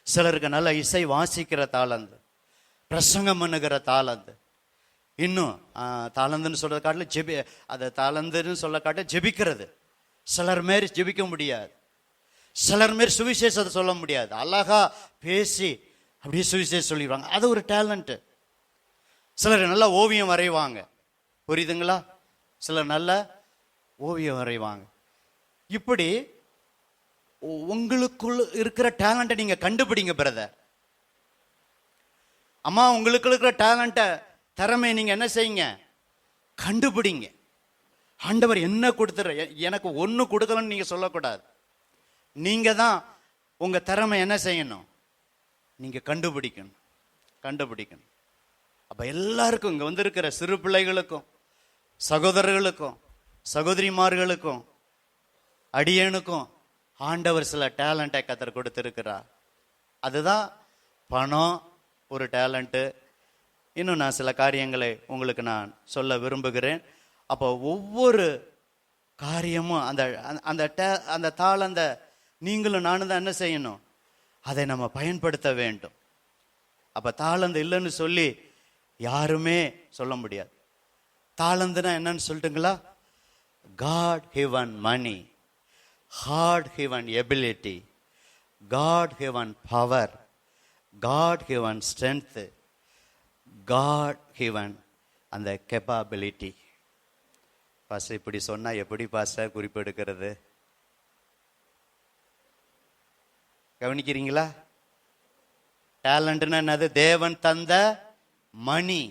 [SPEAKER 2] சிலருக்கு நல்ல இசை வாசிக்கிற தாளந்து, பிரசங்கம் பண்ணுகிற தாளந்து, இன்னும் தாளந்துன்னு சொல்றத காட்டில அதை தாளந்துன்னு சொல்ல காட்ட ஜெபிக்கிறது. சிலர் மாரி ஜெபிக்க முடியாது, சிலர் மாரி சுவிசேஷத்தை சொல்ல முடியாது. அழகா பேசி அப்படியே சுவிசேஷம் சொல்லிடுவாங்க, அது ஒரு டேலண்ட். சிலர் நல்லா ஓவியம் வரைவாங்க, புரியுதுங்களா? சிலர் நல்ல ஓவியம் வரைவாங்க. இப்படி உங்களுக்குள்ள இருக்கிற டேலண்ட்டை நீங்க கண்டுபிடிங்க பிரதர். அம்மா, உங்களுக்கு இருக்கிற டேலண்ட்டை, திறமை நீங்க என்ன செய்யுங்க, கண்டுபிடிங்க. ஆண்டவர் என்ன கொடுத்துற, எனக்கு ஒண்ணு கொடுக்கலன்னு நீங்க சொல்லக்கூடாது. நீங்க தான் உங்க திறமை என்ன செய்யணும், நீங்க கண்டுபிடிக்கணும். அப்ப எல்லாருக்கும், இங்க வந்திருக்கிற சிறு பிள்ளைகளுக்கும், சகோதரர்களுக்கும், சகோதரிமார்களுக்கும், அடியனுக்கும் ஆண்டவர் சில டேலண்டை கர்த்தர் கொடுத்திருக்கிறார். அதுதான் பணம் ஒரு டேலண்ட்டு. இன்னும் நான் சில காரியங்களை உங்களுக்கு நான் சொல்ல விரும்புகிறேன். அப்போ ஒவ்வொரு காரியமும் அந்த தாளந்த நீங்களும் நானும் தான் என்ன செய்யணும், அதை நம்ம பயன்படுத்த வேண்டும். அப்ப தாளந்து இல்லைன்னு சொல்லி யாருமே சொல்ல முடியாது. தாளந்துனா என்னன்னு சொல்லிட்டுங்களா? God given money, God given ability, God given power, God given strength, God given அந்த capability. பாஸ்டர் இப்படி சொன்னா எப்படி பாஸ்டர் குறிப்பெடுக்கிறது? கவனிக்கிறீங்களா? டேலண்ட்னா என்னது? தேவன் தந்த மணி,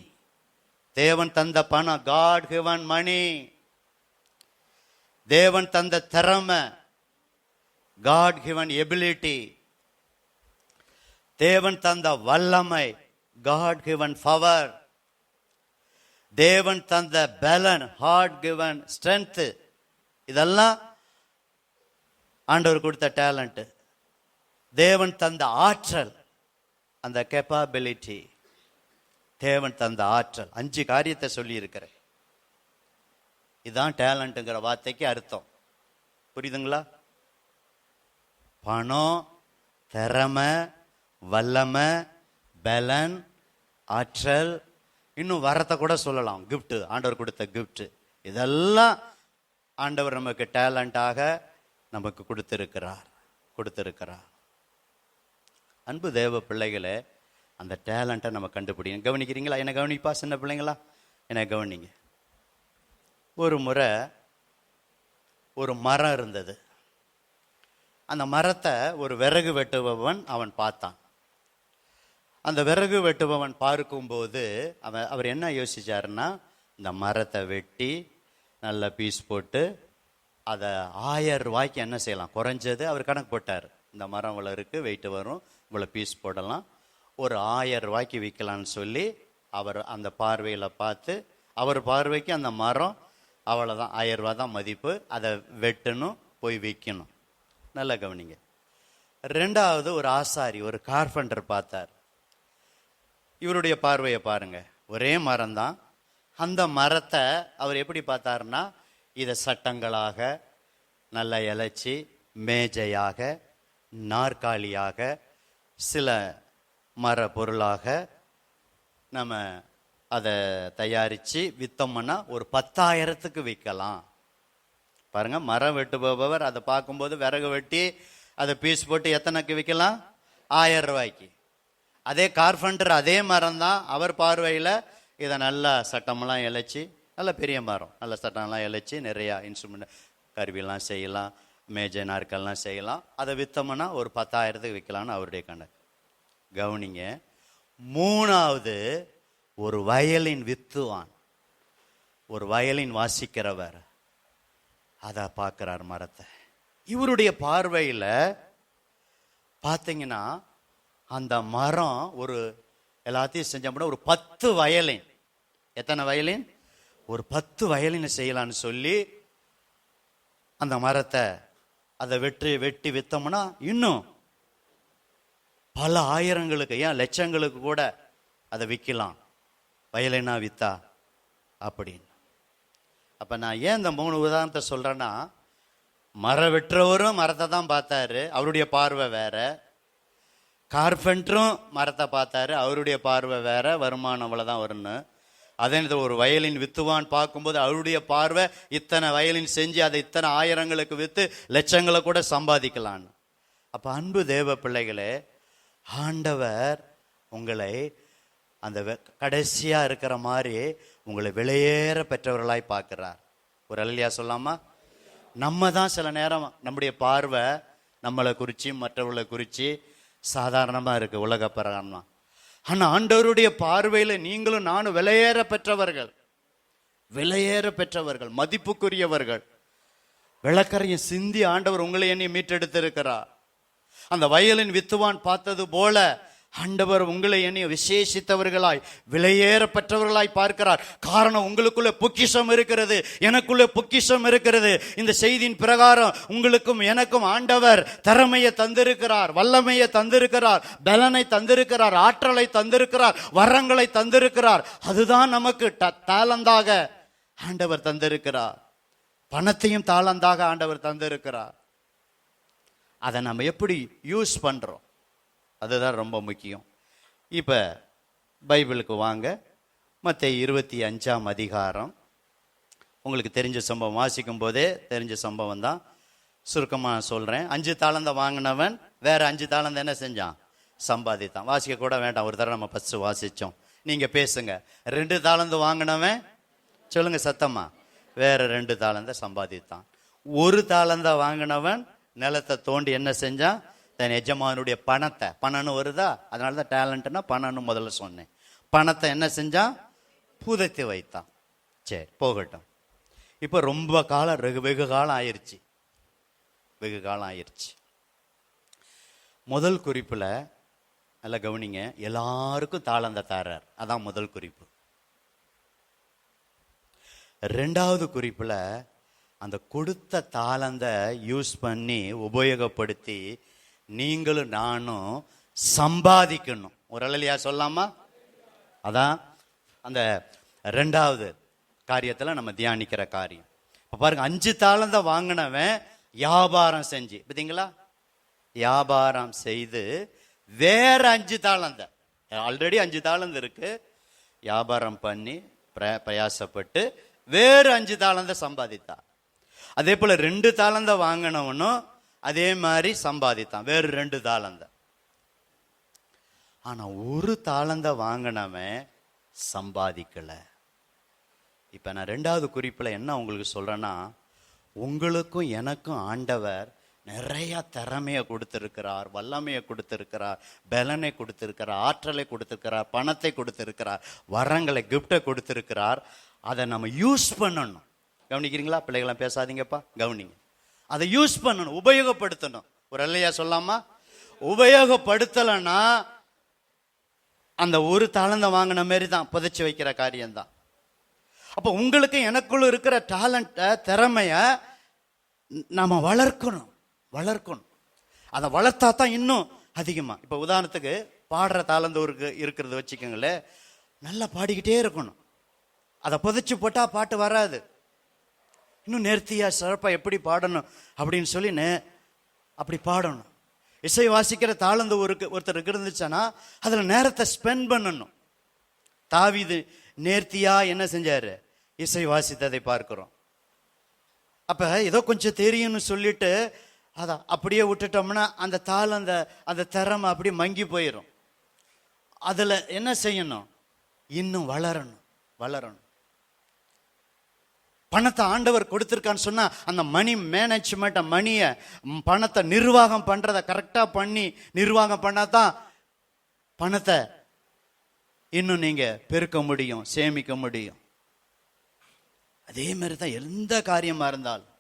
[SPEAKER 2] தேவன் தந்த பணம், God given money. தேவன் தந்த திறமை, God given ability. தேவன் தந்த வல்லமை, God given power. தேவன் தந்த பலன், God given strength. இதெல்லாம் ஆண்டவர் கொடுத்த டேலண்ட். தேவன் தந்த ஆற்றல், அந்த கேப்பபிலிட்டி, தேவன் தந்த ஆற்றல். 5 காரியத்தை சொல்லி இருக்கிறேன். இதுதான் டேலண்ட்ங்கிற வார்த்தைக்கு அர்த்தம். புரியுதுங்களா? பணம், திறமை, வல்லமை, பலன், ஆற்றல், இன்னும் வரத்தை கூட சொல்லலாம், கிஃப்ட், ஆண்டவர் கொடுத்த கிஃப்ட். இதெல்லாம் ஆண்டவர் நமக்கு டேலண்டாக நமக்கு கொடுத்திருக்கிறார். அன்பு தேவ பிள்ளைகளே, அந்த டேலண்ட்டை நம்ம கண்டுபிடிக்கணும். கவனிக்கிறீங்களா? என்ன கவனிப்பா சின்ன பிள்ளைங்களா, என்ன கவனிங்க. ஒரு முறை ஒரு மரம் இருந்தது. அந்த மரத்தை ஒரு விறகு வெட்டுபவன் அவன் பார்த்தான். அந்த விறகு வெட்டுபவன் பார்க்கும்போது அவர் என்ன யோசிச்சாருன்னா, இந்த மரத்தை வெட்டி நல்ல பீஸ் போட்டு அதை 1000 ரூபாய்க்கு என்ன செய்யலாம், குறைஞ்சது அவர் கணக்கு போட்டார். இந்த மரம் இவ்வளோ இருக்குது, வெயிட்டு வரும், இவ்வளோ பீஸ் போடலாம், ஒரு 1000 ரூபாய்க்கு விற்கலான்னு சொல்லி அவர் அந்த பார்வையில் பார்த்து, அவர் பார்வைக்கு அந்த மரம் அவ்வளோதான், 1000 ரூபா தான் மதிப்பு, அதை வெட்டணும், போய் விற்கணும். நல்லா கவனிங்க. 2வது ஒரு ஆசாரி, ஒரு கார்பெண்டர் பார்த்தார். இவருடைய பார்வையை பாருங்க, ஒரே மரம் தான். அந்த மரத்தை அவர் எப்படி பார்த்தாருன்னா, இதை சட்டங்களாக நல்லா இழைச்சி மேஜையாக, நாற்காலியாக, சில மர பொருளாக நம்ம அதை தயாரித்து விற்றோம்னா ஒரு 10,000க்கு விற்கலாம். பாருங்க, மரம் வெட்டுபவர் அதை பார்க்கும்போது விறகு வெட்டி அதை பீஸ் போட்டு எத்தனைக்கு விற்கலாம்? 1000 ரூபாய்க்கு. அதே கார்பெண்டர் அதே மரம் தான், அவர் பார்வையில் இதை நல்லா சட்டமெல்லாம் இழைச்சி, நல்ல பெரிய மரம், நல்ல சட்டம்லாம் இழைச்சி நிறையா இன்ஸ்ட்ருமெண்ட் கருவிலாம் செய்யலாம், மேஜை நாற்கள்லாம் செய்யலாம். அதை விற்றோம்னா ஒரு 10,000க்கு விற்கலான்னு அவருடைய கணக்கு. கவனிங்க, 3வது ஒரு வயலின் வித்துவான், ஒரு வயலின் வாசிக்கிறவர் அதை பார்க்கிறார் மரத்தை. இவருடைய பார்வையில் பார்த்தீங்கன்னா அந்த மரம் ஒரு எல்லாத்தையும் செஞ்சோம்னா ஒரு 10 வயலின். எத்தனை வயலின்? ஒரு 10 வயலின் செய்யலான்னு சொல்லி அந்த மரத்தை அதை வெட்டி வித்தோம்னா இன்னும் பல ஆயிரங்களுக்கு, ஏன் லட்சங்களுக்கு கூட அதை விற்கலாம், வயலினா வித்தா அப்படின்னு. அப்ப நான் ஏன் இந்த 3 உதாரணத்தை சொல்றேன்னா, மரம் வெட்டுறவரும் மரத்தை தான் பார்த்தாரு, அவருடைய பார்வை வேற. கார்பெண்டரும் மரத்தை பார்த்தாரு, அவருடைய பார்வை வேற, வருமானம் அவ்வளவுதான் வரும்னு. அதே நேரத்தில் ஒரு வயலின் வித்துவான் பார்க்கும்போது அவருடைய பார்வை இத்தனை வயலின் செஞ்சு அதை இத்தனை ஆயிரங்களுக்கு வித்து லட்சங்களை கூட சம்பாதிக்கலான்னு. அப்ப அன்பு தேவ பிள்ளைகளே, ஆண்டவர் உங்களை அந்த கடைசியா இருக்கிற மாதிரி உங்களை விலையேற பெற்றவர்களாய் பார்க்கிறார். ஒரு அல்லேலூயா சொல்லாமா? நம்ம தான் சில நேரம் நம்முடைய பார்வை நம்மளை குறித்து மற்றவர்களை குறித்து சாதாரணமா இருக்கு, உலக பிரகாரமா. ஆனா ஆண்டவருடைய பார்வையில நீங்களும் நானும் விலையேற பெற்றவர்கள், விலையேற பெற்றவர்கள், மதிப்புக்குரியவர்கள். விளக்கரையும் சிந்தி ஆண்டவர் உங்களை எண்ணி மீட்டெடுத்திருக்கிறார். அந்த வயலின் வித்துவான் பார்த்தது போல ஆண்டவர் உங்களை எண்ணி விசேஷித்தவர்களாய் விலையேற பெற்றவர்களாய் பார்க்கிறார். காரணம், உங்களுக்குள்ள பொக்கிஷம் இருக்கிறது, எனக்குள்ள பொக்கிஷம் இருக்கிறது. இந்த செய்தியின் பிரகாரம் உங்களுக்கும் எனக்கும் ஆண்டவர் திறமையை தந்திருக்கிறார், வல்லமையை தந்திருக்கிறார், பலனை தந்திருக்கிறார், ஆற்றலை தந்திருக்கிறார், வரங்களை தந்திருக்கிறார். அதுதான் நமக்கு தாளந்தாக ஆண்டவர் தந்திருக்கிறார். பணத்தையும் தாளந்தாக ஆண்டவர் தந்திருக்கிறார். அதை நம்ம எப்படி யூஸ் பண்றோம், அதுதான் ரொம்ப முக்கியம். இப்போ பைபிளுக்கு வாங்க, மத்தேயு 25ஆம் அதிகாரம். உங்களுக்கு தெரிஞ்ச சம்பவம், வாசிக்கும் போதே தெரிஞ்ச சம்பவம் தான், சுருக்கமாக சொல்கிறேன். 5 தாளந்தை வாங்கினவன் வேற 5 தாளந்தை என்ன செஞ்சான்? சம்பாதித்தான். வாசிக்க கூட வேண்டாம், ஒரு தடவை நம்ம ஃபஸ்ட்டு வாசித்தோம். நீங்கள் பேசுங்க. 2 தாளந்து வாங்கினவன் சொல்லுங்க சத்தமா, வேற 2 தாளந்தை சம்பாதித்தான். 1 தாளந்தை வாங்கினவன் நிலத்தை தோண்டி என்ன செஞ்சான்? தன் எஜமானுடைய பணத்தை, பணம்னு வருதா, அதனால தான் டேலண்ட்னா பணம்னு முதல்ல சொன்னேன். பணத்தை என்ன செஞ்சான்? புதைத்து வைத்தான். சரி, போகட்டும். இப்போ ரொம்ப காலம், வெகு காலம் ஆயிடுச்சு, வெகு காலம் ஆயிடுச்சு. முதல் குறிப்புல நல்லா கவனிங்க, எல்லாருக்கும் தாளந்த தாரார், அதான் முதல் குறிப்பு. 2வது குறிப்புல அந்த கொடுத்த தாளந்த யூஸ் பண்ணி உபயோகப்படுத்தி நீங்களும் நானும் சம்பாதிக்கணும். ஒரு அல்லேலூயா சொல்லாமா? அதான் அந்த 2வது காரியத்துல நம்ம தியானிக்கிற காரியம். இப்ப பாருங்க, 5 தாளந்த வாங்கினவன் வியாபாரம் செஞ்சு, பார்த்தீங்களா, வியாபாரம் செய்து வேற 5 தாளந்த, ஆல்ரெடி 5 தாளந்து இருக்கு, வியாபாரம் பண்ணி பிரயாசப்பட்டு வேறு 5 தாளந்த சம்பாதித்தான். அதே போல 2 தாளந்த வாங்கினவனும் அதே மாதிரி சம்பாதித்தான், வேறு 2 தாளந்த. ஆனா 1 தாளந்த வாங்கினவன் சம்பாதிக்கல. இப்ப நான் 2வது குறிப்புல என்ன உங்களுக்கு சொல்றேன்னா, உங்களுக்கும் எனக்கும் ஆண்டவர் நிறைய திறமையை கொடுத்திருக்கிறார், வல்லமையை கொடுத்திருக்கிறார், பலனை கொடுத்திருக்கிறார், ஆற்றலை கொடுத்திருக்கிறார், பணத்தை கொடுத்திருக்கிறார், வரங்களை, கிஃப்டை கொடுத்திருக்கிறார். அதை நம்ம யூஸ் பண்ணணும். கவனிக்கிறீங்களா? பிள்ளைகளாம் பேசாதீங்கப்பா, கவனிங்க. அதை யூஸ் பண்ணணும், உபயோகப்படுத்தணும். ஒரு அல்லேலூயா சொல்லாமா? உபயோகப்படுத்தலைன்னா அந்த 1 தாளந்த வாங்கின மாதிரி தான், புதைச்சி வைக்கிற காரியம்தான். அப்ப உங்களுக்கு எனக்குள்ள இருக்கிற டேலண்ட, திறமைய நாம வளர்க்கணும், வளர்க்கணும். அதை வளர்த்தா தான் இன்னும் அதிகமா. இப்ப உதாரணத்துக்கு பாடுற தாளந்த இருக்கிறது வச்சுக்கோங்களேன், நல்லா பாடிக்கிட்டே இருக்கணும். அதை புதைச்சு போட்டா பாட்டு வராது. இன்னும் நேர்த்தியா சிறப்பா எப்படி பாடணும் அப்படின்னு சொல்லி அப்படி பாடணும். இசை வாசிக்கிற தாளந்து ஒருத்தருக்கு இருந்துச்சுன்னா அதுல நேரத்தை ஸ்பெண்ட் பண்ணணும். தாவீது நேர்த்தியா என்ன செஞ்சாரு? இசை வாசித்ததை பார்க்கிறோம். அப்ப ஏதோ கொஞ்சம் தெரியும்னு சொல்லிட்டு அதை அப்படியே விட்டுட்டோம்னா அந்த தாளம் அந்த திறமை அப்படியே மங்கி போயிடும். அதுல என்ன செய்யணும்? இன்னும் வளரணும். பணத்தை ஆண்டவர் கொடுத்திருக்கான்னு சொன்னா அந்த மணி மேனேஜ்மெண்ட், பணத்தை நிர்வாகம் பண்றத கரெக்டா பண்ணி நிர்வாகம் பண்ணாதான் பணத்தை இன்னும் நீங்க பெருக்க முடியும், சேமிக்க முடியும். அதே மாதிரி தான் எந்த காரியமா இருந்தாலும்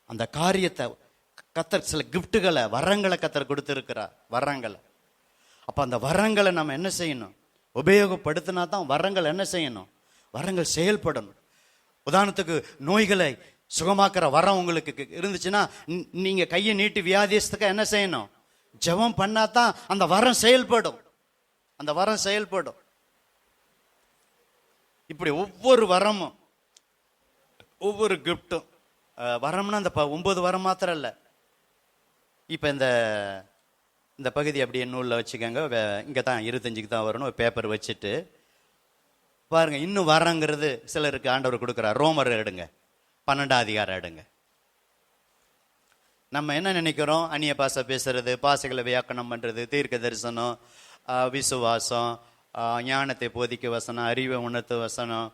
[SPEAKER 2] அந்த காரியத்தை கத்தர் சில கிஃப்ட்டுகளை, வரங்களை கத்தர் கொடுத்திருக்கிறார், வரங்களை. அப்ப அந்த வரங்களை நம்ம என்ன செய்யணும்? உபயோகப்படுத்தினா தான் வரங்கள் என்ன செய்யணும்? வரங்கள் செயல்படணும். உதாரணத்துக்கு நோய்களை சுகமாக்குற வரம் உங்களுக்கு இருந்துச்சுன்னா நீங்க கையை நீட்டி வியாதியத்துக்கு என்ன செய்யணும்? ஜெபம் பண்ணாதான் அந்த வரம் செயல்படும். அந்த வரம் செயல்படும். இப்படி ஒவ்வொரு வரமும், ஒவ்வொரு கிஃப்டும், வரம்னா அந்த 9 வரம் மாத்திரம் இல்ல. இப்ப இந்த பகுதி அப்படியே நூலில் வச்சுக்கோங்க. இங்கே தான் 25க்கு தான் வரணும். ஒரு பேப்பர் வச்சுட்டு பாருங்க. இன்னும் வரங்கிறது சிலருக்கு ஆண்டவர் கொடுக்குறார். ரோமர் எடுங்க, 12ஆம் அதிகாரம் எடுங்க. நம்ம என்ன நினைக்கிறோம்? அந்நிய பாசை பேசுறது, பாசைகளை வியாக்கணம் பண்றது, தீர்க்க தரிசனம், விசுவாசம், ஞானத்தை போதிக்க வசனம், அறிவை உணர்த்து வசனம்,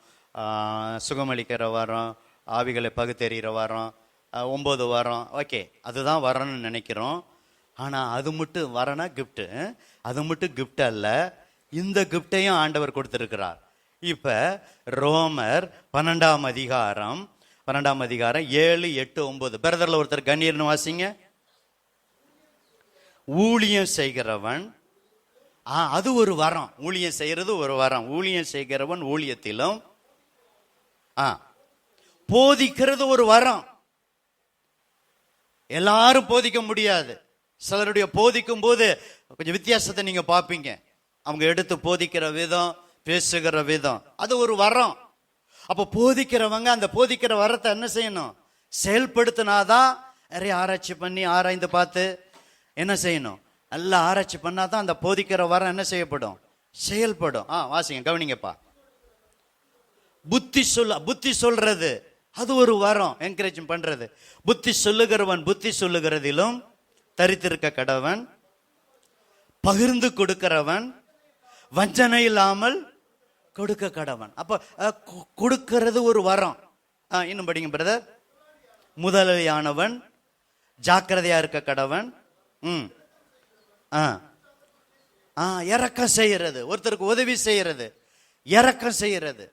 [SPEAKER 2] சுகமளிக்கிற வரம், ஆவிகளை பகுத்தெறிகிற வரம், 9 வரம். ஓகே, அதுதான் வரணும்னு நினைக்கிறோம். ஆனா அது மட்டும் வரனா கிஃப்ட். அது மட்டும் கிஃப்ட் அல்ல, இந்த கிஃப்டையும் ஆண்டவர் கொடுத்திருக்கிறார். இப்ப ரோமர் 12ஆம் அதிகாரம் 7, 8, 9 பிரதர்ல ஒருத்தர் கண்ணீர்னு வாசிங்க. ஊழியம் செய்கிறவன், அது ஒரு வரம். ஊழியம் செய்யறது ஒரு வரம். ஊழியம் செய்கிறவன் ஊழியத்திலும், போதிக்கிறது ஒரு வரம். எல்லாரும் போதிக்க முடியாது. சிலருடைய போதிக்கும் போது கொஞ்சம் வித்தியாசத்தை நீங்க பார்ப்பீங்க. அவங்க எடுத்து போதிக்கிற விதம், பேசுகிற விதம், அது ஒரு வரம். அப்ப போதிக்கிறவங்க அந்த போதிக்கிற வரத்தை என்ன செய்யணும்? செயல்படுத்தினாதான். நிறைய ஆராய்ச்சி பண்ணி ஆராய்ந்து பார்த்து என்ன செய்யணும்? நல்லா ஆராய்ச்சி பண்ணாதான் அந்த போதிக்கிற வரம் என்ன செய்யப்படும்? செயல்படும். வாசிங்க, கவனிங்கப்பா. புத்தி சொல்றது அது ஒரு வரம். என்கரேஜ் பண்றது. புத்தி சொல்லுகிறவன் புத்தி சொல்லுகிறதிலும் தரித்திருக்க கடவன், பகிர்ந்து கொடுக்கிறவன் வஞ்சனை இல்லாமல் கொடுக்க கடவன். அப்ப கொடுக்கிறது ஒரு வரம். இன்னும் படிங்க பிரதர். முதலாளியானவன் ஜாக்கிரதையா இருக்க கடவன். இரக்கம் செய்யறது, ஒருத்தருக்கு உதவி செய்யறது, இரக்கம் செய்யறது.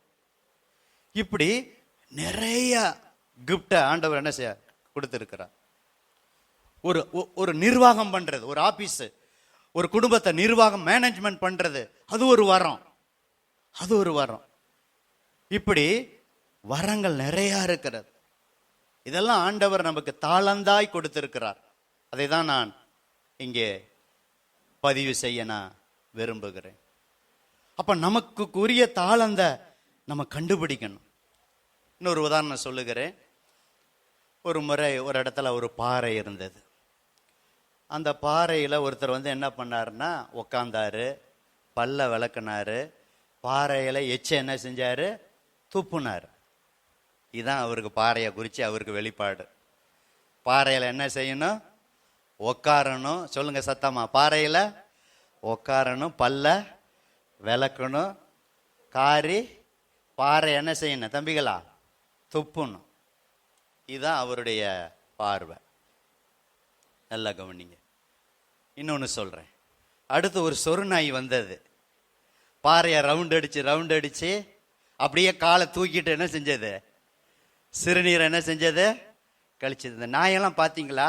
[SPEAKER 2] இப்படி நிறைய கிஃப்ட ஆண்டவர் என்ன செய்ய கொடுத்திருக்கிறார். ஒரு நிர்வாகம் பண்றது, ஒரு ஆபீஸ், ஒரு குடும்பத்தை நிர்வாகம் மேனேஜ்மெண்ட் பண்றது, அது ஒரு வரம். அது ஒரு வரம். இப்படி வரங்கள் நிறைய இருக்கிறது. இதெல்லாம் ஆண்டவர் நமக்கு தாளந்தாய் கொடுத்திருக்கிறார். அதை தான் நான் இங்கே பதிவு செய்ய நான் விரும்புகிறேன். அப்ப நமக்கு உரிய தாளந்த நம்ம கண்டுபிடிக்கணும். இன்னொரு உதாரணம் சொல்லுகிறேன். ஒரு முறை ஒரு இடத்துல ஒரு பாறை இருந்தது. அந்த பாறையில் ஒருத்தர் என்ன பண்ணாருன்னா உக்காந்தாரு, பல்ல விளக்குனாரு, பாறையில் எச்ச என்ன செஞ்சாரு? துப்புனார். இதுதான் அவருக்கு பாறையை குறித்து அவருக்கு வெளிப்பாடு. பாறையில் என்ன செய்யணும்? உக்காரணும். சொல்லுங்க சத்தமா. பாறையில் உக்காரணும், பல்ல விளக்கணும், காரி பாறை என்ன செய்யணும் தம்பிகளா? துப்புணும். இதுதான் அவருடைய பார்வை. நல்லா கவனிங்க. இன்னொன்னு சொல்றேன். அடுத்து ஒரு சொருநாய் வந்தது. பாறையை ரவுண்ட் அடிச்சு அப்படியே காலை தூக்கிட்டு என்ன செஞ்சது? சிறுநீரை என்ன செஞ்சது? கழிச்சது. இந்த நாயெல்லாம் பார்த்தீங்களா?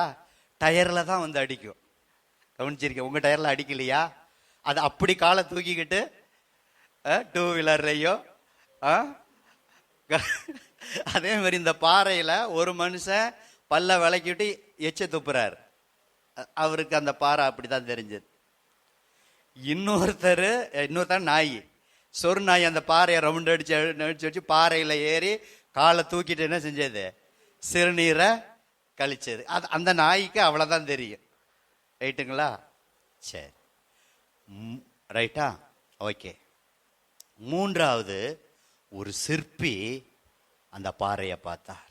[SPEAKER 2] டயர்ல தான் அடிக்கும். கவனிச்சிருக்கேன். உங்க டயர்ல அடிக்கலையா? அது அப்படி காலை தூக்கிக்கிட்டு 2 வீலர்லையோ அதே மாதிரி இந்த பாறையில ஒரு மனுஷன் பல்ல விளக்கிட்டு எச்ச துப்புறாரு. அவருக்கு அந்த பாறை அப்படிதான் தெரிஞ்சது. இன்னொருத்தர் நாய், சொரு நாய் அந்த பாறையை ரவுண்ட் அடிச்சு வச்சு பாறையில ஏறி காலை தூக்கிட்டு என்ன செஞ்சது? சிறுநீரை கழிச்சது. அது அந்த நாய்க்கு அவ்வளவுதான் தெரியும். ரைட்டுங்களா? சரி, ரைட்டா? ஓகே. மூன்றாவது, ஒரு சிற்பி அந்த பாறையை பார்த்தார்.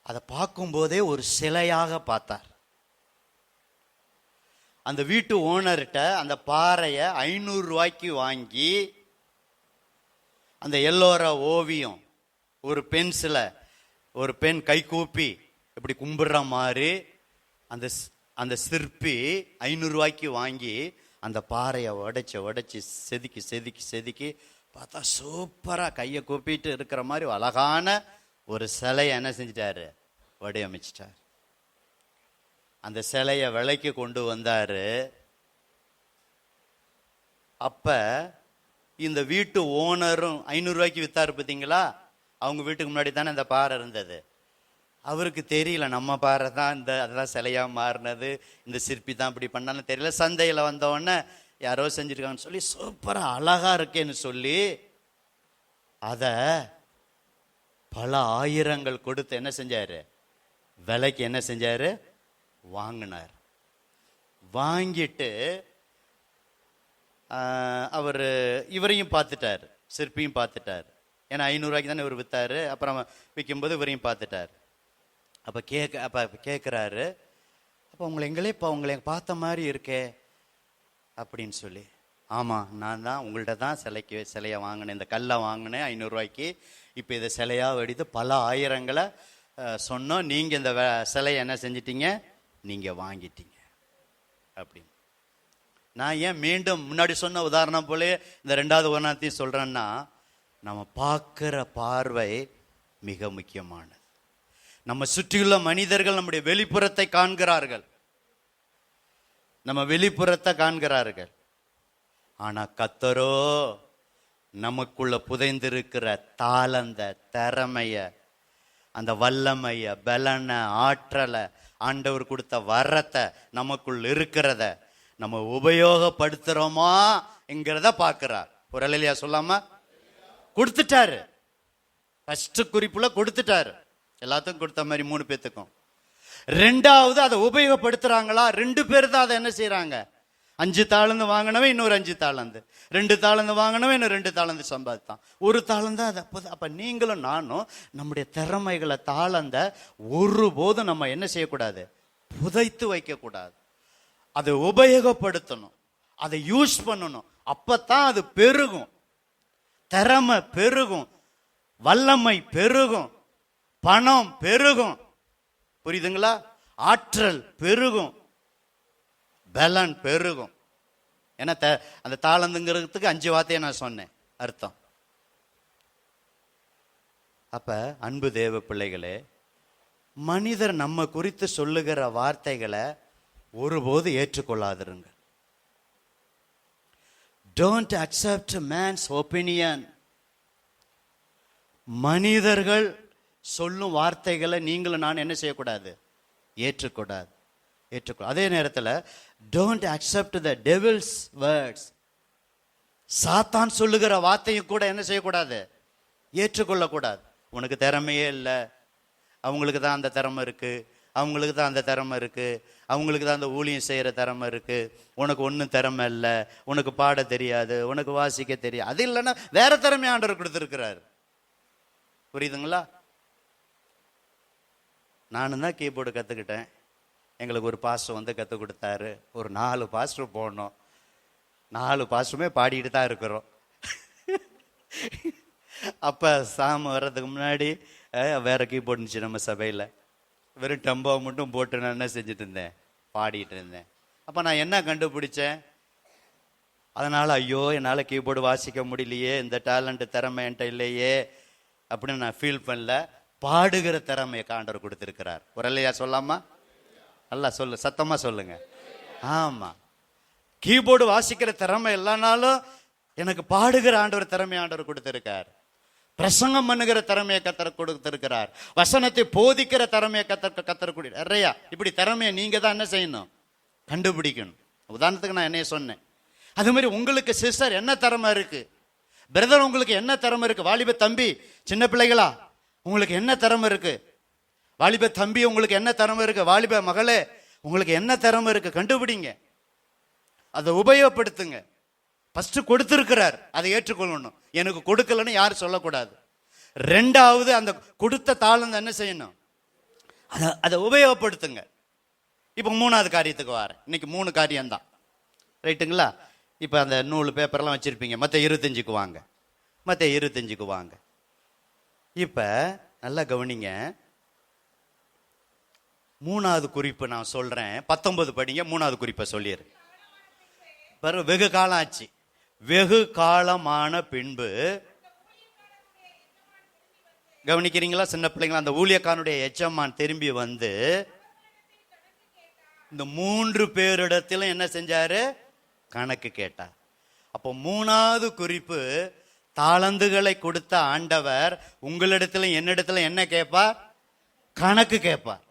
[SPEAKER 2] அதை பார்க்கும்போதே ஒரு சிலையாக பார்த்தார். அந்த வீட்டு ஓனர்கிட்ட அந்த பாறையை 500 ரூபாய்க்கு வாங்கி அந்த எல்லோர ஓவியம், ஒரு பென்சில, ஒரு பெண் கை கூப்பி இப்படி கும்பிடுற மாதிரி அந்த சிற்பி 500 ரூபாய்க்கு வாங்கி அந்த பாறையை உடைச்சி செதுக்கி பார்த்தா சூப்பரா கையை கூப்பிட்டு இருக்கிற மாதிரி அழகான ஒரு சிலையை என்ன செஞ்சிட்டாரு? வடிவமைச்சிட்டார். அந்த சிலையை விலைக்கு கொண்டு வந்தாரு. அப்ப இந்த வீட்டு ஓனரும் 500 ரூபாய்க்கு வித்தாரு பார்த்தீங்களா? அவங்க வீட்டுக்கு முன்னாடி தானே அந்த பாறை இருந்தது. அவருக்கு தெரியல நம்ம பாறை தான் அதெல்லாம் சிலையா மாறினது, இந்த சிற்பி தான் இப்படி பண்ணாலும் தெரியல. சந்தையில் வந்தவொடனே யாரோ செஞ்சிருக்காங்கன்னு சொல்லி சூப்பரா அழகா இருக்கேன்னு சொல்லி அத பல ஆயிரங்கள் கொடுத்து என்ன செஞ்சாரு? விலைக்கு என்ன செஞ்சாரு? வாங்கினார். வாங்கிட்டு அவர் இவரையும் பார்த்துட்டார், சிற்பியும் பார்த்துட்டார். ஏன்னா 500 ரூபாய்க்கு தானே இவர் வித்தாரு. அப்புறம் விற்கும்போது இவரையும் பார்த்துட்டார். அப்ப கேட்குறாரு, அப்போ உங்களை பார்த்த மாதிரி இருக்கே அப்படின்னு சொல்லி. ஆமா, நான் தான் உங்கள்கிட்ட தான் சிலையை வாங்கினேன், இந்த கல்லை வாங்கினேன் 500 ரூபாய்க்கு. இப்போ இதை சிலையா வெடித்து பல ஆயிரங்களை சொன்னோம், நீங்க இந்த சிலையை என்ன செஞ்சிட்டீங்க? நீங்க வாங்கிட்டீங்க அப்படின்னு. நான் ஏன் மீண்டும் முன்னாடி சொன்ன உதாரணம் போல இந்த 2வது உதாரணத்தையும் சொல்றேன்னா, நம்ம பார்க்கிற பார்வை மிக முக்கியமானது. நம்ம சுற்றியுள்ள மனிதர்கள் நம்முடைய வெளிப்புறத்தை காண்கிறார்கள், நம்ம வெளிப்புறத்தை காண்கிறார்கள். ஆனா கர்த்தரோ நமக்குள்ள புதைந்திருக்கிற தாளந்த, திறமைய, அந்த வல்லமைய, பலன, ஆற்றலை, ஆண்டவர் கொடுத்த வரத்தை, நமக்குள் இருக்கிறத நம்ம உபயோகப்படுத்துறோமா என்கிறத பார்க்கிறார். ஒரு அல்லேலூயா சொல்லாம? கொடுத்துட்டாரு. ஃபர்ஸ்ட் குறிப்புல கொடுத்துட்டாரு, எல்லாத்துக்கும் கொடுத்த மாதிரி 3 பேத்துக்கும். 2வது அதை உபயோகப்படுத்துறாங்களா? 2 பேர் தான் அதை என்ன செய்யறாங்க? 5 தாளந்து வாங்கினவன் இன்னொரு 5 தாளந்து, 2 தாளந்து வாங்கினவன் இன்னும் 2 தாளந்து சம்பாதித்தான். 1 தாளந்து அதை. அப்ப நீங்களும் நானும் நம்முடைய திறமைகளை, தாளந்த ஒருபோதும் நம்ம என்ன செய்யக்கூடாது? புதைத்து வைக்க கூடாது. அதை உபயோகப்படுத்தணும், அதை யூஸ் பண்ணணும். அப்பதான் அது பெருகும், திறமை பெருகும், வல்லமை பெருகும், பணம் பெருகும். புரியுதுங்களா? ஆற்றல் பெருகும், பலன் பெருகும். ஏன்னா அந்த தாளந்துங்கிறதுக்கு 5 வார்த்தையை நான் சொன்னேன் அர்த்தம். அப்ப அன்பு தேவ பிள்ளைகளே, மனிதர் நம்ம குறித்து சொல்லுகிற வார்த்தைகளை ஒருபோது ஏற்றுக்கொள்ளாதிருங்க. Don't accept man's opinion. மனிதர்கள் சொல்லும் வார்த்தைகளை நீங்களும் நான் என்ன செய்யக்கூடாது? ஏற்றுக்கூடாது. அதே நேரத்தில் don't accept the devil's words. சாத்தான் சொல்லுகிற வார்த்தையும் கூட என்ன செய்யக்கூடாது? ஏற்றுக்கொள்ளக்கூடாது. உனக்கு திறமையே இல்லை, அவங்களுக்கு தான் அந்த திறமை இருக்கு, அவங்களுக்கு தான் அந்த திறமை இருக்கு, அவங்களுக்கு தான் அந்த ஊழியம் செய்யற திறமை இருக்கு, உனக்கு ஒன்றும் திறமை இல்லை, உனக்கு பாட தெரியாது, உனக்கு வாசிக்க தெரியாது. அது இல்லைன்னா வேற திறமை ஆண்டவர் கொடுத்துருக்கிறார். புரியுதுங்களா? நானும் தான் கீபோர்டு கற்றுக்கிட்டேன். எங்களுக்கு ஒரு பாஸ்டர் வந்து கற்றுக் கொடுத்தாரு. ஒரு 4 பாஸ்டர் போனோம், 4 பாஸ்டருமே பாடிட்டு தான் இருக்கிறோம். அப்போ சாமி வர்றதுக்கு முன்னாடி வேற கீபோர்டு இருந்துச்சு நம்ம சபையில். வெறும் டம்பாவை மட்டும் போட்டு நான் என்ன செஞ்சுட்டு இருந்தேன்? பாடிட்டு இருந்தேன். அப்போ நான் என்ன கண்டுபிடிச்சேன்? அதனால் ஐயோ என்னால் கீபோர்டு வாசிக்க முடியலையே, இந்த டேலண்ட் திறமை என்கிட்ட இல்லையே அப்படின்னு நான் ஃபீல் பண்ணல. பாடுகிற திறமையை ஆண்டவர் கொடுத்திருக்கிறார். ஒரு இல்லையா சொல்லாமா? நல்லா சொல்லு, சத்தமா சொல்லுங்க. ஆமா, கீபோர்டு வாசிக்கிற திறமை இல்லைனாலும் எனக்கு பாடுகிற ஆண்டவர் திறமை ஆண்டவர் கொடுத்திருக்கார். பிரசங்கம் பண்ணுகிற திறமையை கத்தர் கொடுத்திருக்கிறார். வசனத்தை போதிக்கிற திறமையை கத்தர் நிறையா. இப்படி திறமையை நீங்க தான் என்ன செய்யணும்? கண்டுபிடிக்கணும். உதாரணத்துக்கு நான் என்னைய சொன்னேன். அது மாதிரி உங்களுக்கு சிஸ்டர் என்ன திறமை இருக்கு? பிரதர் உங்களுக்கு என்ன திறமை இருக்கு? வாலிப தம்பி, சின்ன பிள்ளைகளா உங்களுக்கு என்ன திறமை இருக்கு? வாலிப தம்பி உங்களுக்கு என்ன திறமை இருக்கு? வாலிப மகளே உங்களுக்கு என்ன திறமை இருக்கு கண்டுபிடிங்க, அதை உபயோகப்படுத்துங்க. ஃபர்ஸ்ட் கொடுத்திருக்கிறார், அதை ஏற்றுக்கொள்ளணும். எனக்கு கொடுக்கலன்னு யாரும் சொல்லக்கூடாது. ரெண்டாவது, அந்த கொடுத்த தாளந்து என்ன செய்யணும், அதை உபயோகப்படுத்துங்க. இப்போ மூணாவது காரியத்துக்கு வரேன். இன்னைக்கு 3 காரியம்தான், ரைட்டுங்களா? இப்போ அந்த நூல் பேப்பர்லாம் வச்சிருப்பீங்க. மற்ற 25க்கு வாங்க, மற்ற 25க்கு வாங்க. இப்போ நல்லா கவனிங்க. 3வது குறிப்பு நான் சொல்றேன், 19 படிங்க. 3வது குறிப்பை சொல்லிடு. வெகு காலம் ஆச்சு. வெகு காலமான பின்பு, கவனிக்கிறீங்களா சின்ன பிள்ளைங்களா? அந்த ஊழியக்காரனுடைய எஜமான் திரும்பி வந்து இந்த 3 பேரிடத்திலும் என்ன செஞ்சாரு, கணக்கு கேட்டார். அப்போ 3வது குறிப்பு, தாளந்துகளை கொடுத்த ஆண்டவர் உங்களிடத்துல என்னிடத்துல என்ன கேட்பார், கணக்கு கேட்பார்.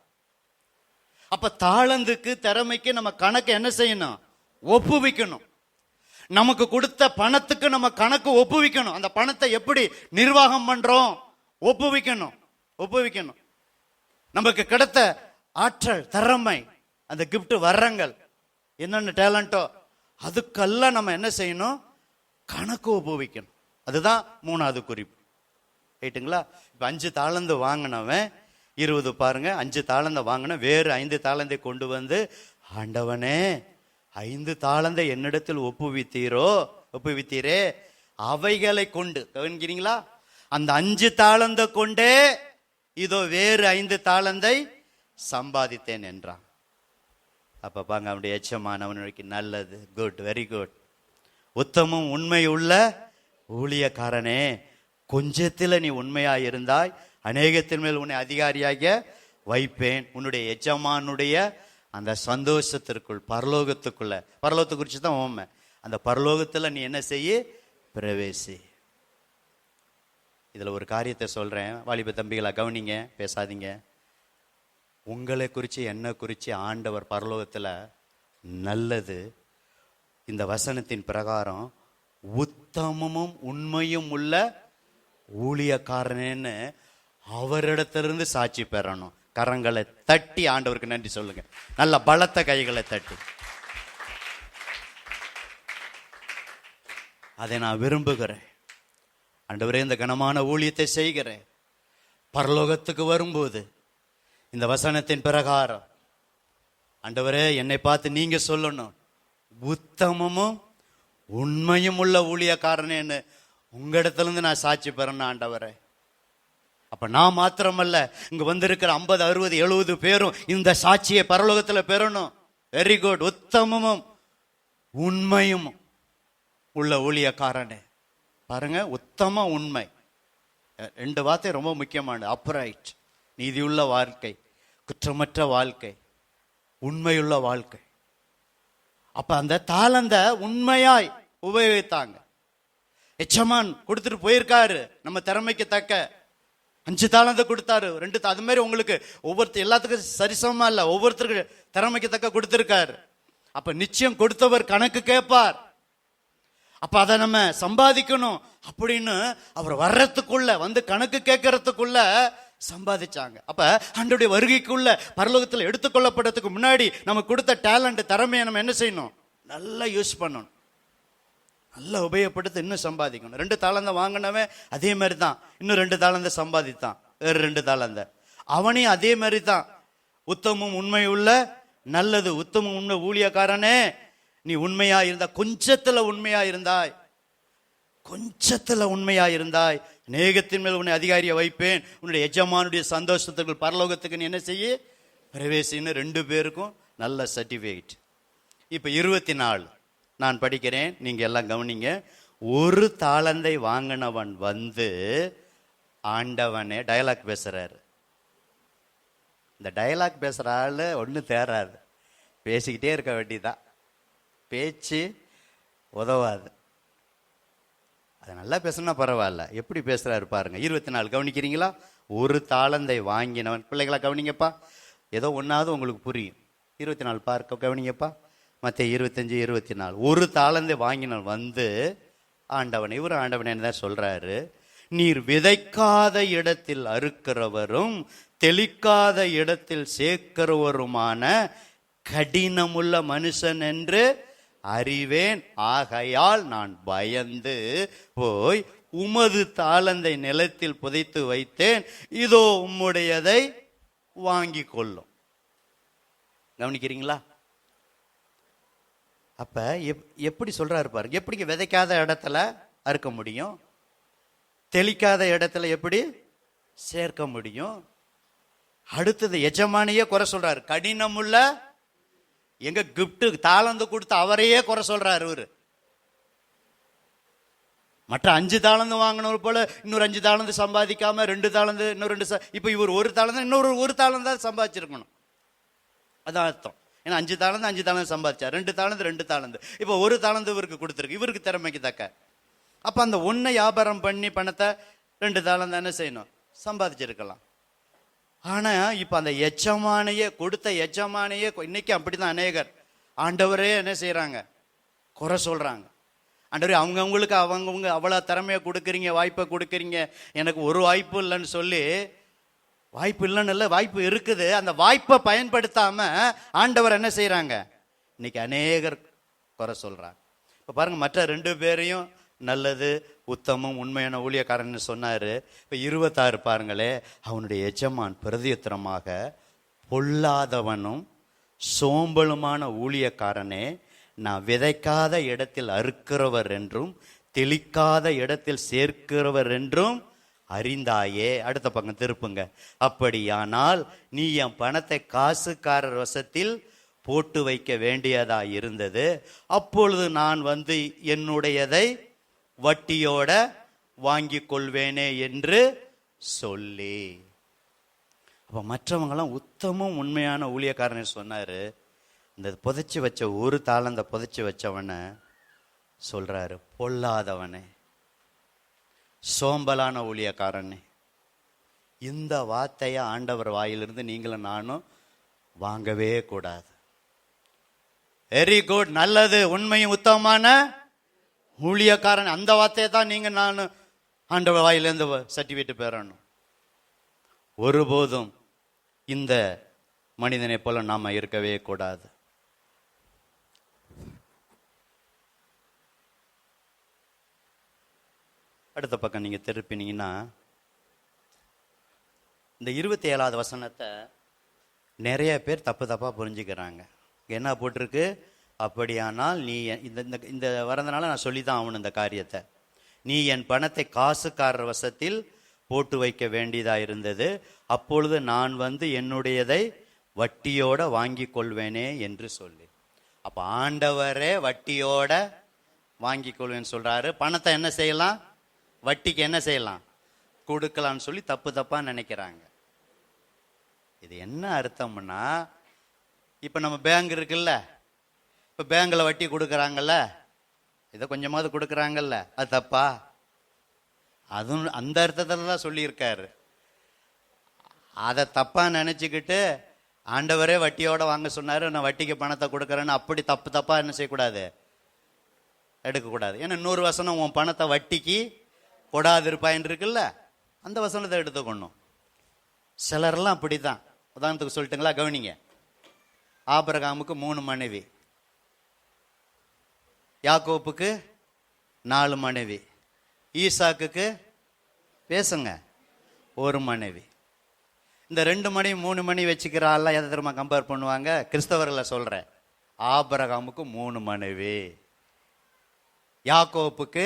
[SPEAKER 2] அப்ப தாளந்துக்கு திறமைக்கு நம்ம கணக்கு என்ன செய்யணும், ஒப்புவிக்கணும். நமக்கு கொடுத்த பணத்துக்கு நம்ம கணக்கு ஒப்புவிக்கணும். அந்த பணத்தை எப்படி நிர்வாகம் பண்றோம், ஒப்புவிக்கணும். நமக்கு கிடைத்த ஆற்றல், திறமை, அந்த கிஃப்ட், வரங்கள், என்னென்ன டேலண்டோ அதுக்கெல்லாம் நம்ம என்ன செய்யணும், கணக்கு ஒப்புவிக்கணும். அதுதான் 3வது குறிப்பு, ரைட்டுங்களா? இப்ப 5 தாளந்து வாங்கினவன் 20 பாருங்க, 5 தாளந்தை வாங்கின வேறு 5 தாளந்தை கொண்டு வந்து, ஆண்டவனே 5 தாளந்தை என்னிடத்தில் ஒப்புவித்தீரே, அவைகளை கொண்டு, கவனிக்கிறீங்களா, அந்த 5 தாளந்தை கொண்டே இதோ வேறு 5 தாளந்தை சம்பாதித்தேன் என்றான். அப்ப பாங்க, அவனுடைய எச்சமானவனுக்கு நல்லது, குட், வெரி குட், உத்தமும் உண்மை உள்ள ஊழியக்காரனே, கொஞ்சத்தில் நீ உண்மையாயிருந்தாய், அநேகத்தின் மேல் உன்னை அதிகாரியாக வைப்பேன். உன்னுடைய எஜமானுடைய அந்த சந்தோஷத்திற்குள், பரலோகத்துக்குள்ள, பரலோகத்தை குறித்து தான் உண்மை, அந்த பரலோகத்துல நீ என்ன செய்ய, பிரவேசி. இதுல ஒரு காரியத்தை சொல்றேன், வாலிப தம்பிகளா கவனிங்க, பேசாதீங்க. உங்களை குறித்து என்ன குறித்து ஆண்டவர் பரலோகத்துல நல்லது, இந்த வசனத்தின் பிரகாரம் உத்தமமும் உண்மையும் உள்ள ஊழியக்காரனேன்னு அவரிடத்திலிருந்து சாட்சி பெறணும். கரங்களை தட்டி ஆண்டவருக்கு நன்றி சொல்லுங்க, நல்ல பலத்த கைகளை தட்டி. அதை நான் விரும்புகிறேன். ஆண்டவரே, இந்த கனமான ஊழியத்தை செய்கிறேன். பரலோகத்துக்கு வரும்போது இந்த வசனத்தின் பிரகாரம் ஆண்டவரே என்னை பார்த்து நீங்க சொல்லணும், உத்தமமும் உண்மையும் உள்ள ஊழியக்காரனேன்னு உங்களிடத்திலிருந்து நான் சாட்சி பெறணும் ஆண்டவரே. அப்ப நான் மாத்திரமல்ல, இங்க வந்திருக்கிற 50, 60, 70 பேரும் இந்த சாட்சியை பரலோகத்துல பெறணும். வெரி குட், உத்தமமும் உண்மையும் உள்ள ஊழியக்காரனே. பாருங்க, உத்தம உண்மை, 2 வார்த்தை ரொம்ப முக்கியமானது. அப்ரைட், நீதியுள்ள வாழ்க்கை, குற்றமற்ற வாழ்க்கை, உண்மையுள்ள வாழ்க்கை. அப்ப அந்த தாளந்த உண்மையாய் உபயோகித்தாங்க. எச்சமான் கொடுத்துட்டு போயிருக்காரு, நம்ம திறமைக்கு தக்க 5 தாளந்த கொடுத்தாரு, 2 அது மாதிரி உங்களுக்கு எல்லாத்துக்கும் சரிசமமா இல்ல, ஒவ்வொருத்தருக்கு திறமைக்கு தக்க கொடுத்திருக்காரு. அப்ப நிச்சயம் கொடுத்தவர் கணக்கு கேட்பார். அப்ப அதை நம்ம சம்பாதிக்கணும் அப்படின்னு அவர் வர்றதுக்குள்ள, வந்து கணக்கு கேட்கறதுக்குள்ள சம்பாதிச்சாங்க. அப்ப ஆண்டவருடைய வருகைக்குள்ள, பரலோகத்தில் எடுத்துக்கொள்ளப்பட்டதுக்கு முன்னாடி நம்ம கொடுத்த டேலண்ட், திறமையை நம்ம என்ன செய்யணும், நல்லா யூஸ் பண்ணணும், நல்லா உபயோகப்படுத்தி இன்னும் சம்பாதிக்கணும். 2 தாளந்த வாங்கினவன் அதே மாதிரி தான், இன்னும் 2 தாளந்த சம்பாதித்தான், வேறு 2 தாளந்த. அவனையும் அதே மாதிரி தான், உத்தமும் உண்மை உள்ள நல்லது, உத்தமும் உண்மை ஊழியக்காரனே, நீ உண்மையா இருந்தா, கொஞ்சத்துல உண்மையா இருந்தாய், கொஞ்சத்துல உண்மையா இருந்தாய், அநேகத்தின் மேல் உன்னை அதிகாரியை வைப்பேன், உன்னுடைய எஜமானுடைய சந்தோஷத்துக்கு, பரலோகத்துக்கு நீ என்ன செய்ய, பிரவேசின்னு 2 பேருக்கும் நல்ல சர்டிபிகேட். இப்ப 24 நான் படிக்கிறேன், நீங்க எல்லாம் கவனிங்க. 1 தாளந்தை வாங்கினவன் வந்து ஆண்டவனே, டயலாக் பேசுறாரு. இந்த டயலாக் பேசுற ஆளு ஒண்ணு தேராது, பேசிக்கிட்டே இருக்க வேண்டியதான், பேச்சு உதவாது. அது நல்லா பேசுனா பரவாயில்ல, எப்படி பேசுறாரு பாருங்க. 24 கவனிக்கிறீங்களா? 1 தாளந்தை வாங்கினவன், பிள்ளைகளா கவனிங்கப்பா, ஏதோ ஒன்னாவது உங்களுக்கு புரியும். 24 பார்க்க கவனிங்கப்பா, மத்தேயு 25, 24. 1 தாளந்தை வாங்கினவன் வந்து ஆண்டவன், இவர் ஆண்டவன் என்னதான் சொல்றாரு, நீர் விதைக்காத இடத்தில் அறுக்கிறவரும் தெளிக்காத இடத்தில் சேர்க்கிறவருமான கடினமுள்ள மனுஷன் என்று அறிவேன். ஆகையால் நான் பயந்து போய் உமது தாளந்தை நிலத்தில் புதைத்து வைத்தேன். இதோ உம்முடையதை வாங்கி கொள்ளும். கவனிக்கிறீங்களா? அப்ப எப்படி சொல்றாரு பாருங்க. எப்படி விதைக்காத இடத்துல அறுக்க முடியும்? தெளிக்காத இடத்துல எப்படி சேர்க்க முடியும்? அடுத்தது எஜமானியே குறை சொல்றாரு. கடினமுள்ள, எங்க கிஃப்ட் தாளந்து கொடுத்து அவரையே குறை சொல்றாரு. இவரு மற்ற 5 தாளந்து வாங்கினவர் போல இன்னொரு 5 தாளந்து சம்பாதிக்காம 2 தாளந்து இன்னொரு 2 இப்ப இவர் 1 தாளந்து இன்னொரு 1 தாளந்து தான் சம்பாதிச்சிருக்கணும். அதான் அர்த்தம். ஏன்னா 5 தாளந்து சம்பாதிச்சார், 2 தாளந்து இப்ப 1 தாளந்து இவருக்கு கொடுத்துருக்கு, இவருக்கு திறமைக்கு தக்க. அப்ப அந்த ஒன்னை வியாபாரம் பண்ணி பணத்தை 2 தாளந்து என்ன செய்யணும், சம்பாதிச்சிருக்கலாம். ஆனா இப்ப அந்த எஜமானையே கொடுத்த எஜமானையே இன்னைக்கு அப்படிதான் அநேகர் ஆண்டவரே என்ன செய்யறாங்க, குறை சொல்றாங்க. ஆண்டவரே அவங்கவுங்களுக்கு அவங்கவுங்க அவ்வளவு திறமையை கொடுக்குறீங்க, வாய்ப்பை கொடுக்குறீங்க, எனக்கு ஒரு வாய்ப்பு இல்லைன்னு சொல்லி, வாய்ப்பு இல்லைன்னு இல்லை, வாய்ப்பு இருக்குது, அந்த வாய்ப்பை பயன்படுத்தாம ஆண்டவர் என்ன செய்யறாங்க, இன்னைக்கு அநேகர் குறை சொல்றாங்க. இப்ப பாருங்க, மற்ற 2 பேரையும் நல்லது, உத்தமம், உண்மையான ஊழியக்காரன்னு சொன்னாரு. இப்ப 26 பாருங்களே, அவனுடைய எஜமான் பிரதியுத்தரமாக, பொல்லாதவனும் சோம்பலுமான ஊழியக்காரனே, நான் விதைக்காத இடத்தில் அறுக்கிறவர் என்றும் தெளிக்காத இடத்தில் சேர்க்கிறவர் என்றும் அறிந்தாயே. அடுத்த பக்கம் திருப்புங்க. அப்படியானால் நீ என் பணத்தை காசுக்காரர் வசத்தில் போட்டு வைக்க வேண்டியதா இருந்தது. அப்பொழுது நான் வந்து என்னுடையதை வட்டியோட வாங்கி கொள்வேனே என்று சொல்லி. அப்ப மற்றவங்களாம் உத்தமும் உண்மையான ஊழியக்காரன் சொன்னாரு. இந்த புதைச்சி வச்ச 1 தாளந்த புதைச்சி வச்சவன சொல்றாரு, பொல்லாதவனே, சோம்பலான ஊழியக்காரனே. இந்த வார்த்தைய ஆண்டவர் வாயிலிருந்து நீங்களும் நானும் வாங்கவே கூடாது. வெரி குட், நல்லது, உண்மையும் உத்தமமான ஊழியக்காரன், அந்த வார்த்தையை தான் நீங்க நானும் ஆண்டவர் வாயிலிருந்து சர்டிபிகேட் பெறணும். ஒருபோதும் இந்த மனிதனை போல நாம இருக்கவே கூடாது. அடுத்த பக்கம் நீங்க திருப்பினீங்கன்னா, இந்த 27வது வசனத்தை நிறைய பேர் தப்பா புரிஞ்சுக்கிறாங்க. என்ன போட்டிருக்கு, அப்படியானால் நீ இந்த வரதுனால நான் சொல்லிதான் ஆகணும் இந்த காரியத்தை. நீ என் பணத்தை காசுக்காரர் வசத்தில் போட்டு வைக்க வேண்டியதா இருந்தது. அப்பொழுது நான் வந்து என்னுடையதை வட்டியோட வாங்கி கொள்வேனே என்று சொல்லி. அப்ப ஆண்டவரே வட்டியோட வாங்கி கொள்வேன்னு சொல்றாரு. பணத்தை என்ன செய்யலாம், வட்டிக்கு என்ன செய்யலாம், கொடுக்கலாம்னு சொல்லி தப்பா நினைக்கிறாங்க. இது என்ன அர்த்தம்னா, இப்ப நம்ம பேங்க் இருக்குல்ல, இப்ப பேங்க்ல வட்டி கொடுக்கறாங்கல்ல, இதை கொஞ்சமாவது கொடுக்கறாங்கல்ல, அது தப்பா? அதுவும் அந்த அர்த்தத்துல தான் சொல்லி இருக்காரு. அதை தப்பா நினைச்சுக்கிட்டு ஆண்டவரே வட்டியோட வாங்க சொன்னாரு, நான் வட்டிக்கு பணத்தை கொடுக்கறேன்னு அப்படி தப்பா என்ன செய்யக்கூடாது, எடுக்கக்கூடாது. ஏன்னா இன்னொரு வசனம், உன் பணத்தை வட்டிக்கு கொடாது இருப்பாயின்னு இருக்குல்ல, அந்த வசனத்தை எடுத்துக்கணும். சிலர்லாம் அப்படிதான். உதாரணத்துக்கு சொல்லிட்டுங்களா, கவனிங்க. ஆபிரகாமுக்கு 3 மனைவி, யாக்கோப்புக்கு 4 மனைவி, ஈசாக்குக்கு பேசுங்க 1 மனைவி. இந்த 2 மனைவி 3 மனைவி வச்சுக்கிற ஆள்லாம் எதை தெரியுமா கம்பேர் பண்ணுவாங்க, கிறிஸ்தவர்களை சொல்றேன். ஆபிரகாமுக்கு 3 மனைவி, யாக்கோப்புக்கு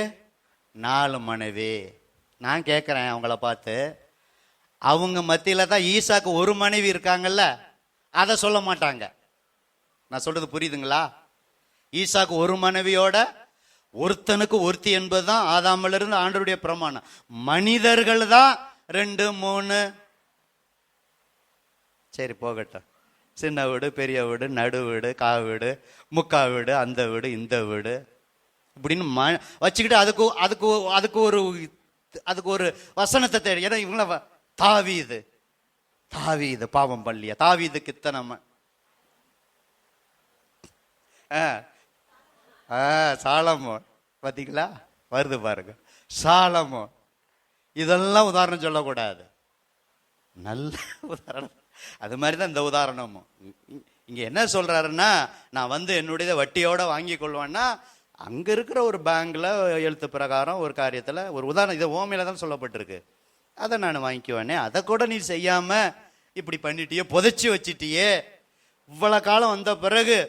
[SPEAKER 2] 4 மனைவி. நான் கேட்கிறேன் அவங்கள பார்த்து, அவங்க மத்தியில தான் ஈசாக்கு 1 மனைவி இருக்காங்கல்ல, அதை சொல்ல மாட்டாங்க. நான் சொல்றது புரியுதுங்களா? ஈசாக்கு 1 மனைவியோட ஒருத்தனுக்கு ஒருத்தி என்பதுதான் ஆதாமில இருந்து ஆண்டவருடைய பிரமாணம். மனிதர்கள் தான் 2, 3. சரி போகட்டும், சின்ன வீடு, பெரிய வீடு, நடு வீடு, கா வீடு, முக்கா வீடு, அந்த வீடு, இந்த வீடு இப்படின்னு வச்சுக்கிட்டு அதுக்கு ஒரு வசனத்தை தேடி. ஏன்னா இவங்கள தாவீது பாவம் பள்ளியா, தாவீதுக்கு இத்தனை சாலமோன், பாத்தீங்களா வருது பாருங்க, சாலமோன். இதெல்லாம் உதாரணம் சொல்லக்கூடாது, நல்ல உதாரணம். அது மாதிரிதான் இந்த உதாரணமும். இங்க என்ன சொல்றாருன்னா, நான் வந்து என்னுடைய வட்டியோட வாங்கி கொள்வேன்னா, அங்க இருக்கிற ஒரு பேங்க்ல எழுத்து பிரகாரம் ஒரு காரியத்துல ஒரு உதாரணம், இதை ஓமையில தான் சொல்லப்பட்டிருக்கு, அதை நான் வாங்கிக்குவேனே, அதை கூட நீ செய்யாம இப்படி பண்ணிட்டியே, புதைச்சி வச்சிட்டியே, இவ்வளவு காலம் வந்த பிறகு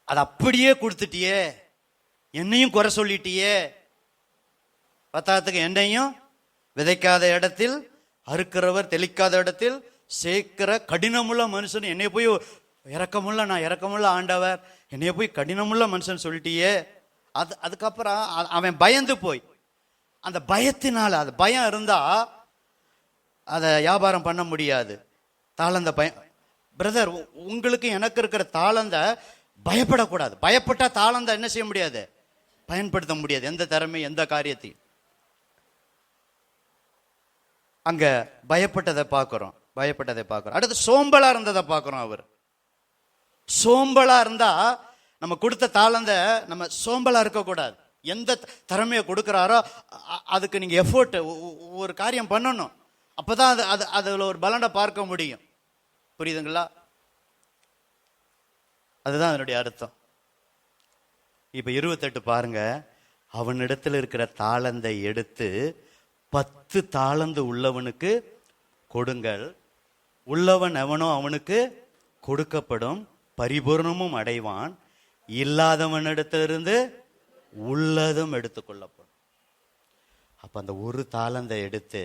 [SPEAKER 2] அதை அப்படியே கொடுத்துட்டியே, என்னையும் குறை சொல்லிட்டியே, பத்தாத்துக்கு என்னையும் விதைக்காத இடத்தில் அறுக்கிறவர் தெளிக்காத இடத்தில் சேர்க்கிற கடினமுள்ள மனுஷன், என்னைய போய் நான் இறக்கமுள்ள ஆண்டவர், என்னைய போய் கடினமுள்ள மனுஷன் சொல்லிட்டியே. அதுக்கப்புறம் அவன் பயந்து போய், அந்த பயத்தினால, அது பயம் இருந்தா அதை வியாபாரம் பண்ண முடியாது. தாளந்த பயம், பிரதர் உங்களுக்கு எனக்கு இருக்கிற தாளந்த பயப்படக்கூடாது. பயப்பட்டா தாளந்த என்ன செய்ய முடியாது, பயன்படுத்த முடியாது எந்த திறமை எந்த காரியத்தையும். அங்க பயப்பட்டதை பார்க்கிறோம். அடுத்து சோம்பலா இருந்ததை பார்க்கிறோம். அவர் சோம்பலா இருந்தா, நம்ம கொடுத்த தாளந்த நம்ம சோம்பலா இருக்கக்கூடாது. எந்த திறமையை கொடுக்கிறாரோ அதுக்கு நீங்க எஃபோர்ட், ஒரு காரியம் பண்ணணும், அப்பதான் அதுல ஒரு பலனை பார்க்க முடியும். புரியுதுங்களா? அதுதான் அதனுடைய அர்த்தம். இப்ப 28 பாருங்க, அவனிடத்தில் இருக்கிற தாளந்தை எடுத்து 10 தாளந்து உள்ளவனுக்கு கொடுங்கள், உள்ளவன் எவனோ அவனுக்கு கொடுக்கப்படும், பரிபூர்ணமும் அடைவான், இல்லாதவனிடத்திலிருந்து உள்ளதும் எடுத்துக்கொள்ளப்படும். அப்ப அந்த ஒரு தாளந்தை எடுத்து,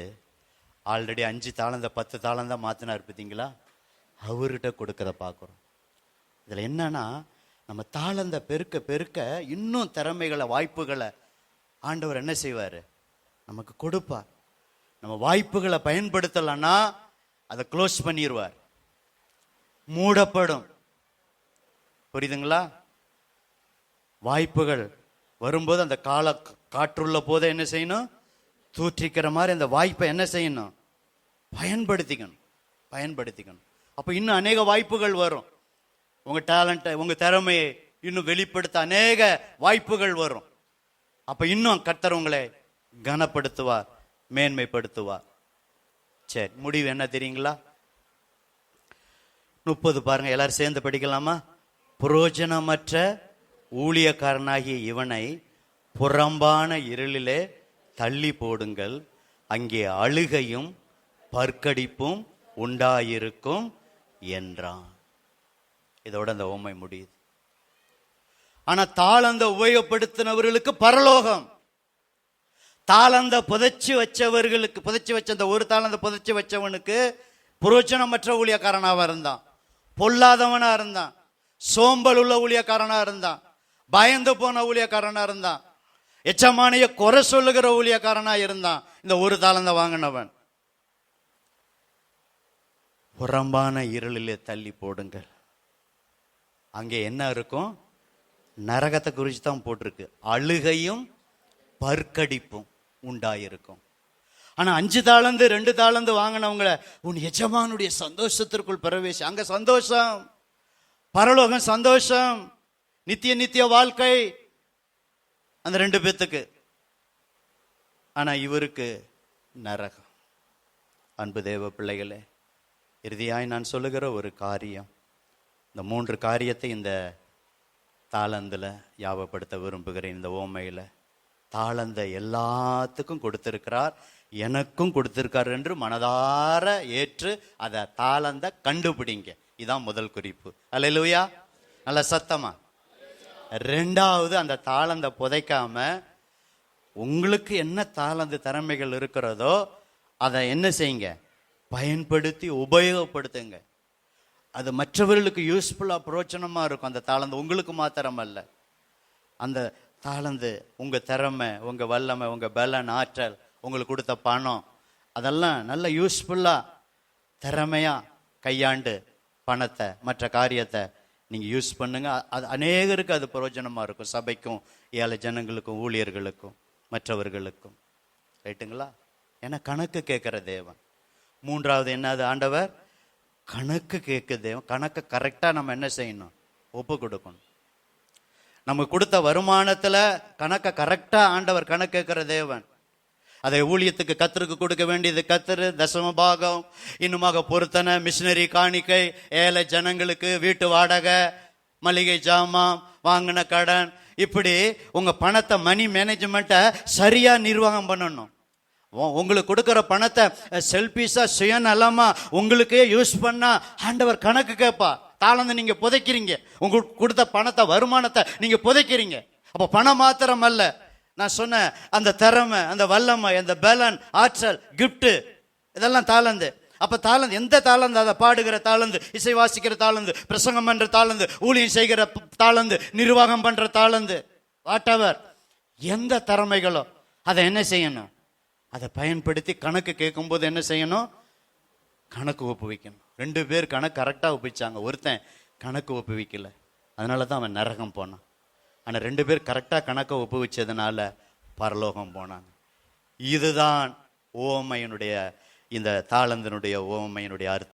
[SPEAKER 2] ஆல்ரெடி 5 தாளந்த 10 தாளந்தா மாத்தினார் பார்த்தீங்களா, அவர்கிட்ட கொடுக்கறத பார்க்கிறோம். இதுல என்னன்னா, நம்ம தாளந்த பெருக்க பெருக்க இன்னும் திறமைகளை வாய்ப்புகளை ஆண்டவர் என்ன செய்வாரு, நமக்கு கொடுப்பார். நம்ம வாய்ப்புகளை பயன்படுத்தலன்னா அதை க்ளோஸ் பண்ணிடுவார், மூடப்படும். புரியுதுங்களா? வாய்ப்புகள் வரும்போது அந்த காற்றுள்ள போதை என்ன செய்யணும், தூற்றிக்கிற மாதிரி அந்த வாய்ப்பை என்ன செய்யணும், பயன்படுத்திக்கணும். அப்ப இன்னும் அநேக வாய்ப்புகள் வரும். உங்க டேலண்ட்டை, உங்க திறமையை இன்னும் வெளிப்படுத்த அநேக வாய்ப்புகள் வரும். அப்ப இன்னும் கர்த்தர் உங்களை கனப்படுத்துவார், மேன்மைப்படுத்துவார். சரி, முடிவு என்ன தெரியுங்களா? 30 பாருங்க, எல்லாரும் சேர்ந்து படிக்கலாமா? புரோஜனமற்ற ஊழியக்காரனாகிய இவனை புறம்பான இருளிலே தள்ளி போடுங்கள், அங்கே அழுகையும் பற்கடிப்பும் உண்டாயிருக்கும் என்றான். இதோட அந்த உவமை முடியுது. ஆனா தாளந்த உபயோகப்படுத்தினவர்களுக்கு பரலோகம். தாளந்த புதைச்சு வச்ச அந்த ஒரு தாளந்த புதைச்சு வச்சவனுக்கு புரோஜனமற்ற ஊழியக்காரனாக இருந்தான், பொல்லாதவனா இருந்தான், சோம்பல் உள்ள ஊழியக்காரனா இருந்தான், பயந்து போன ஊழியக்காரனா இருந்தான், எச்சமானைய குறை சொல்லுகிற ஊழியக்காரனா இருந்தான். இந்த ஒரு தாளந்த வாங்கினவன் புறம்பான இருளிலே தள்ளி போடுங்கள், அங்கே என்ன இருக்கும், நரகத்தை குறித்து தான் போட்டிருக்கு, அழுகையும் பற்கடிப்பும் உண்டாயிருக்கும். ஆனா 5 தாளந்து 2 தாளந்து வாங்கினவங்கள உன் எஜமானுடைய சந்தோஷத்திற்குள் பிரவேசி, அங்க சந்தோஷம், பரலோகம் சந்தோஷம், நித்திய வாழ்க்கை அந்த 2 பேத்துக்கு. ஆனா இவருக்கு நரகம். அன்பு தேவ பிள்ளைகளே, இறுதியாய் நான் சொல்லுகிற ஒரு காரியம், இந்த 3 காரியத்தை இந்த தாளந்துல ஞாபகப்படுத்த விரும்புகிறேன். இந்த ஓமையில தாளந்த எல்லாத்துக்கும் கொடுத்திருக்கிறார், எனக்கும் கொடுத்திருக்கார் என்று மனதார ஏற்று அதை தாளந்த கண்டுபிடிங்க. இதான் முதல் குறிப்பு. அல்லேலூயா, நல்ல சத்தமா. 2வது, அந்த தாளந்த புதைக்காம உங்களுக்கு என்ன தாளந்து திறமைகள் இருக்கிறதோ அதை என்ன செய்யுங்க, பயன்படுத்தி உபயோகப்படுத்துங்க. அது மற்றவர்களுக்கு யூஸ்ஃபுல்லா பிரயோஜனமா இருக்கும். அந்த தாளந்து உங்களுக்கு மாத்திரம் அல்ல, அந்த தாளந்து உங்க திறமை, உங்க வல்லமை, உங்க பலன், ஆற்றல், உங்களுக்கு கொடுத்த பணம், அதெல்லாம் நல்ல யூஸ்ஃபுல்லா திறமையா கையாண்டு பணத்தை மற்ற காரியத்தை நீங்க யூஸ் பண்ணுங்க. அது அநேகருக்கு அது பிரயோஜனமா இருக்கும், சபைக்கும், ஏழை ஜனங்களுக்கும், ஊழியர்களுக்கும், மற்றவர்களுக்கும். ரைட்டுங்களா? ஏன்னா கணக்கு கேட்கிற தேவன். 3வது என்னது, ஆண்டவர் கணக்கு கேட்க தேவன். கணக்கு கரெக்டா நம்ம என்ன செய்யணும், ஒப்பு கொடுக்கணும். நம்ம கொடுத்த வருமானத்துல கணக்க கரெக்டா ஆண்டவர் கணக்கு கேட்கிற தேவன். அதை ஊழியத்துக்கு கத்தருக்கு கொடுக்க வேண்டியது கத்தரு, தசம பாகம், இன்னுமாக பொருத்தனை, மிஷினரி காணிக்கை, ஏழை ஜனங்களுக்கு வீட்டு வாடகை, மளிகை ஜாமான், வாங்கின கடன், இப்படி உங்க பணத்தை மணி மேனேஜ்மெண்ட்டை சரியா நிர்வாகம் பண்ணணும். உங்களுக்கு கொடுக்கிற பணத்தை செல்பிஷா சுயநலமா உங்களுக்கே யூஸ் பண்ணா ஆண்டவர் கணக்கு கேட்பா. தாளந்து நீங்க புதைக்கிறீங்க, உங்களுக்கு கொடுத்த பணத்தை, வருமானத்தை நீங்க புதைக்கிறீங்க. அப்ப பணம் மாத்திரம் அல்ல, நான் சொன்ன அந்த திறமை, அந்த வல்லமை, அந்த பலன், ஆற்றல், கிஃப்ட், இதெல்லாம் தாளந்து. அப்ப தாளந்து, எந்த தாளந்து? அதை பாடுகிற தாளந்து, இசை வாசிக்கிற தாளந்து, பிரசங்கம் பண்ற தாளந்து, ஊழியம் செய்கிற தாளந்து, நிர்வாகம் பண்ற தாளந்து, வாட் எவர், எந்த திறமைகளோ அதை என்ன செய்யணும்? அதை பயன்படுத்தி கணக்கு கேட்கும்போது என்ன செய்யணும்? கணக்கு ஒப்புவிக்கணும். 2 பேர் கணக்கு கரெக்டாக ஒப்பிச்சாங்க, ஒருத்தன் கணக்கு ஒப்புவிக்கல, அதனால தான் அவன் நரகம் போனான். ஆனால் 2 பேர் கரெக்டாக கணக்கை ஒப்புவிச்சதுனால பரலோகம் போனாங்க. இதுதான் ஓமையினுடைய, இந்த தாளந்தினுடைய ஓமையினுடைய அர்த்தம்.